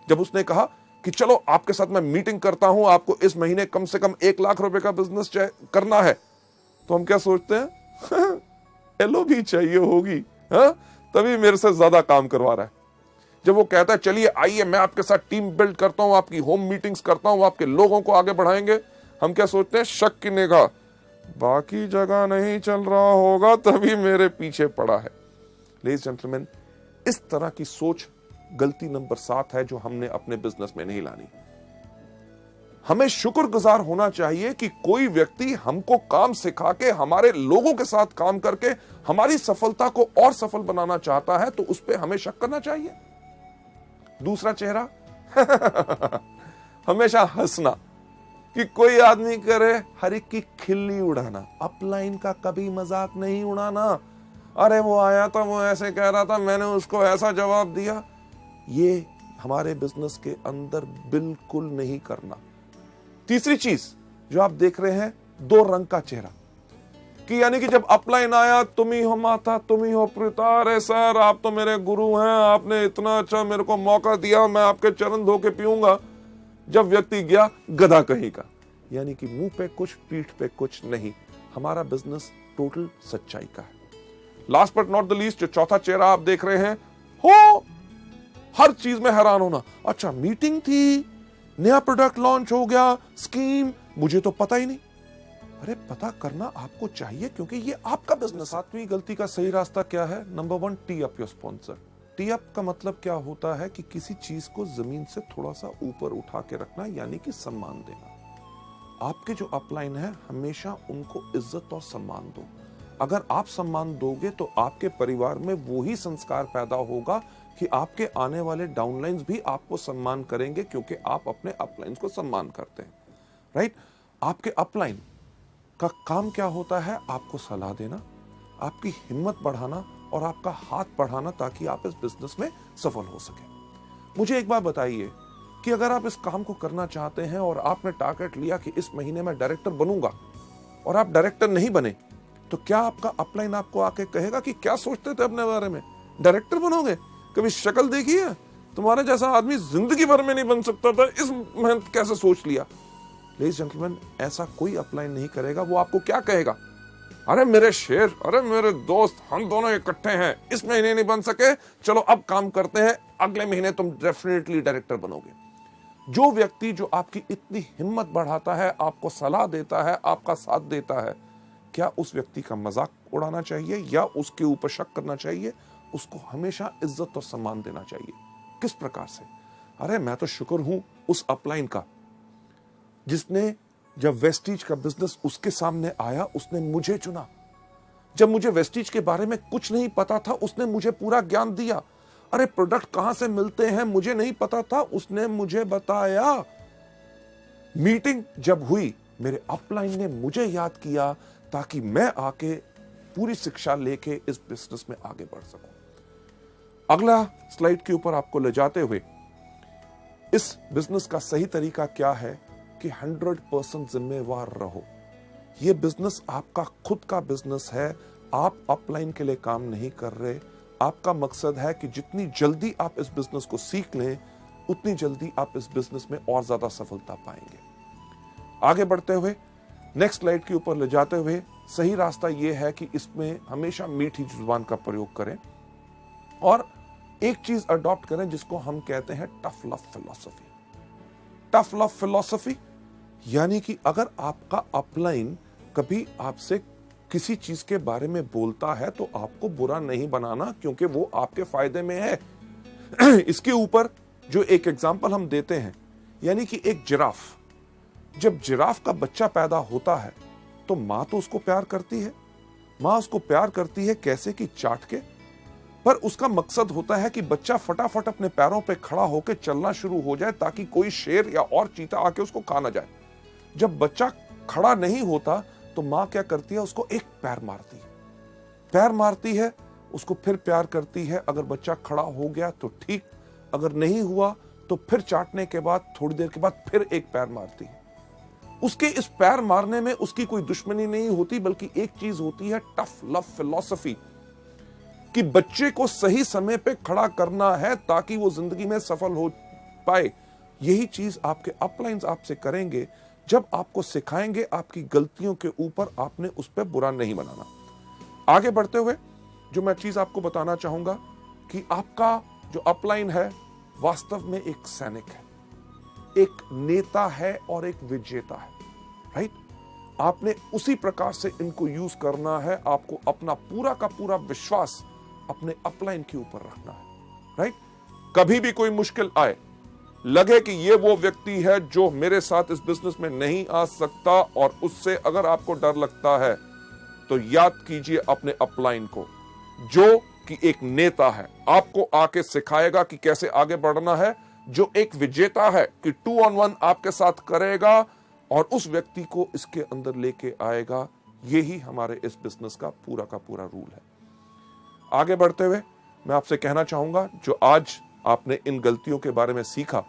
जब उसने कहा कि चलो आपके साथ मैं मीटिंग करता हूं, आपको इस महीने कम से कम 1 लाख रुपए का बिजनेस करना है, तो हम क्या सोचते हैं, एलो भी चाहिए होगी, हाँ, तभी मेरे से ज्यादा काम करवा रहा है। जब वो कहता है चलिए आइए मैं आपके साथ टीम बिल्ड करता हूं, आपकी होम मीटिंग्स करता हूं, आपके लोगों को आगे बढ़ाएंगे, हम क्या सोचते हैं, शक की निगाह, बाकी जगह नहीं चल रहा होगा तभी मेरे पीछे पड़ा है। लेडीज जेंटलमैन, इस तरह की सोच गलती नंबर 7 है जो हमने अपने बिजनेस में नहीं लानी। हमें शुक्रगुजार होना चाहिए कि कोई व्यक्ति हमको काम सिखा के, हमारे लोगों के साथ काम करके हमारी सफलता को और सफल बनाना चाहता है, तो उस पर हमें शक करना चाहिए। दूसरा चेहरा हमेशा हंसना, कि कोई आदमी करे हर एक की खिल्ली उड़ाना, अपलाइन का कभी मजाक नहीं उड़ाना। अरे वो आया था, वो ऐसे कह रहा था, मैंने उसको ऐसा जवाब दिया। ये हमारे बिजनेस के अंदर बिल्कुल नहीं करना। तीसरी चीज जो आप देख रहे हैं, 2 रंग का चेहरा, कि यानी कि जब अपलाइन आया, तुम ही हो माता, तुम ही हो पिता, अरे सर आप तो मेरे गुरु हैं, आपने इतना अच्छा मेरे को मौका दिया, मैं आपके चरण धो के पीऊंगा। जब व्यक्ति गया, गधा कहीं का, यानी कि मुंह पे कुछ पीठ पे कुछ नहीं। हमारा बिजनेस टोटल सच्चाई का है। Last but not the least, जो चौथा चेहरा आप देख रहे हैं, हो हर चीज में हैरान होना। अच्छा मीटिंग थी, नया प्रोडक्ट लॉन्च हो गया, स्कीम, मुझे तो पता ही नहीं। अरे पता करना आपको चाहिए, क्योंकि ये आपका बिजनेस। 7वीं गलती का सही रास्ता क्या है? Number 1, T up your sponsor. T up का मतलब क्या होता है कि किसी चीज को जमीन से थोड़ा सा ऊपर उठा के रखना, यानी कि सम्मान देना। आपके जो अपलाइन है, हमेशा उनको इज्जत और सम्मान दो। अगर आप सम्मान दोगे तो आपके परिवार में वो ही संस्कार पैदा होगा कि आपके आने वाले डाउनलाइंस भी आपको सम्मान करेंगे, क्योंकि आप अपने अपलाइंस को सम्मान करते हैं। राइट? आपके अपलाइन का काम क्या होता है? आपको सलाह देना, आपकी हिम्मत बढ़ाना और आपका हाथ बढ़ाना, ताकि आप इस बिजनेस में सफल हो सके। मुझे एक बात बताइए कि अगर आप इस काम को करना चाहते हैं और आपने टारगेट लिया कि इस महीने में डायरेक्टर बनूंगा, और आप डायरेक्टर नहीं बने, तो क्या आपका अपलाइन आपको आके कहेगा कि क्या सोचते थे अपने बारे में, डायरेक्टर बनोगे? कभी शक्ल देखी है? तुम्हारे जैसा आदमी जिंदगी भर में नहीं बन सकता था, इस मेहनत कैसे सोच लिया? लेडीज जेंटलमैन, ऐसा कोई अपलाइन नहीं करेगा। वो आपको क्या कहेगा? अरे मेरे शेर, अरे मेरे दोस्त, हम दोनों इकट्ठे हैं, इस महीने नहीं बन सके, चलो अब काम करते हैं, अगले महीने तुम डेफिनेटली डायरेक्टर बनोगे। जो व्यक्ति जो आपकी इतनी हिम्मत बढ़ाता है, आपको सलाह देता है, आपका साथ देता है, क्या उस व्यक्ति का मजाक उड़ाना चाहिए या उसके ऊपर शक करना चाहिए? उसको हमेशा इज्जत और सम्मान देना चाहिए। किस प्रकार से? अरे मैं तो शुक्र हूं उस अपलाइन का, जिसने जब वेस्टीज का बिजनेस उसके सामने आया, उसने मुझे चुना। जब मुझे वेस्टीज के बारे में कुछ नहीं पता था, उसने मुझे पूरा ज्ञान दिया। अरे प्रोडक्ट कहां से मिलते हैं मुझे नहीं पता था, उसने मुझे बताया। मीटिंग जब हुई, मेरे अपलाइन ने मुझे याद किया, ताकि मैं आके पूरी शिक्षा लेके इस बिजनेस में आगे बढ़ सकूं। अगला स्लाइड के ऊपर आपको ले जाते हुए, इस बिजनेस का सही तरीका क्या है कि 100% जिम्मेवार रहो। यह बिजनेस आपका खुद का बिजनेस है। आप अपलाइन के लिए काम नहीं कर रहे, आपका मकसद है कि जितनी जल्दी आप इस बिजनेस को सीख लें, उतनी जल्दी आप इस बिजनेस में और ज्यादा सफलता पाएंगे। आगे बढ़ते हुए नेक्स्ट स्लाइड के ऊपर ले जाते हुए सही रास्ता यह है कि इसमें हमेशा मीठी जुबान का प्रयोग करें और एक चीज अडॉप्ट करें जिसको हम कहते हैं tough love philosophy. Tough love philosophy यानी कि अगर आपका अपलाइन कभी आपसे किसी चीज के बारे में बोलता है तो आपको बुरा नहीं बनाना, क्योंकि वो आपके फायदे में है। इसके ऊपर जो एक एग्जांपल हम देते हैं, यानी कि एक जिराफ, जब जिराफ का बच्चा पैदा होता है तो मां तो उसको प्यार करती है। मां उसको प्यार करती है कैसे कि चाट के, पर उसका मकसद होता है कि बच्चा फटाफट अपने पैरों पे खड़ा होकर चलना शुरू हो जाए ताकि कोई शेर या और चीता आके उसको खा ना जाए। जब बच्चा खड़ा नहीं होता तो मां क्या करती है, उसको एक पैर मारती है। पैर मारती है, उसको फिर प्यार करती है। अगर बच्चा खड़ा हो गया तो ठीक, अगर नहीं हुआ तो फिर चाटने के बाद थोड़ी देर के बाद फिर एक पैर मारती है। उसके इस पैर मारने में उसकी कोई दुश्मनी नहीं होती, बल्कि एक चीज होती है टफ लव फिलॉसफी, कि बच्चे को सही समय पे खड़ा करना है ताकि वो जिंदगी में सफल हो पाए। यही चीज आपके अपलाइंस आपसे करेंगे जब आपको सिखाएंगे आपकी गलतियों के ऊपर आपने उस पर बुरा नहीं बनाना। आगे बढ़ते हुए जो मैं चीज आपको बताना चाहूंगा कि आपका जो अपलाइन है वास्तव में एक सैनिक है, एक नेता है और एक विजेता है। राइट? आपने उसी प्रकार से इनको यूज करना है। आपको अपना पूरा का पूरा विश्वास अपने अपलाइन के ऊपर रखना है। राइट? कभी भी कोई मुश्किल आए, लगे कि ये वो व्यक्ति है जो मेरे साथ इस बिजनेस में नहीं आ सकता, और उससे अगर आपको डर लगता है तो याद कीजिए अपने अपलाइन को, जो कि एक नेता है, आपको आके सिखाएगा कि कैसे आगे बढ़ना है, जो एक विजेता है कि 2 on 1 आपके साथ करेगा और उस व्यक्ति को इसके अंदर लेके आएगा। यही हमारे इस बिजनेस का पूरा रूल है। आगे बढ़ते हुए मैं आपसे कहना चाहूंगा, जो आज आपने इन गलतियों के बारे में सीखा,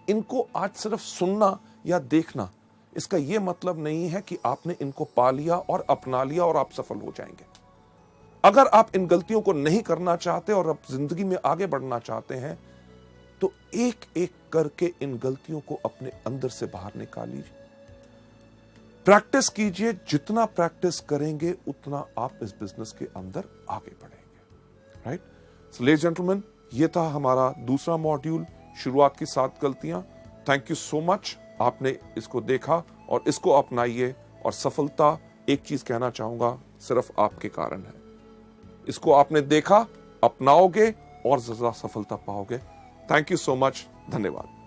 इनको आज सिर्फ सुनना या देखना, इसका यह मतलब नहीं है कि आपने इनको पा लिया और अपना लिया और आप सफल हो जाएंगे। अगर आप इन गलतियों को नहीं करना चाहते और आप जिंदगी में आगे बढ़ना चाहते हैं तो एक एक करके इन गलतियों को अपने अंदर से बाहर निकाल लीजिए। प्रैक्टिस कीजिए, जितना प्रैक्टिस करेंगे उतना आप इस बिजनेस के अंदर आगे बढ़ेंगे। राइट? सो लेडीज जेंटलमैन, ये था हमारा दूसरा मॉड्यूल, शुरुआत की 7 गलतियां। थैंक यू सो मच, आपने इसको देखा और इसको अपनाइए, और सफलता, एक चीज कहना चाहूंगा, सिर्फ आपके कारण है। इसको आपने देखा, अपनाओगे और ज्यादा सफलता पाओगे। थैंक यू सो मच, धन्यवाद।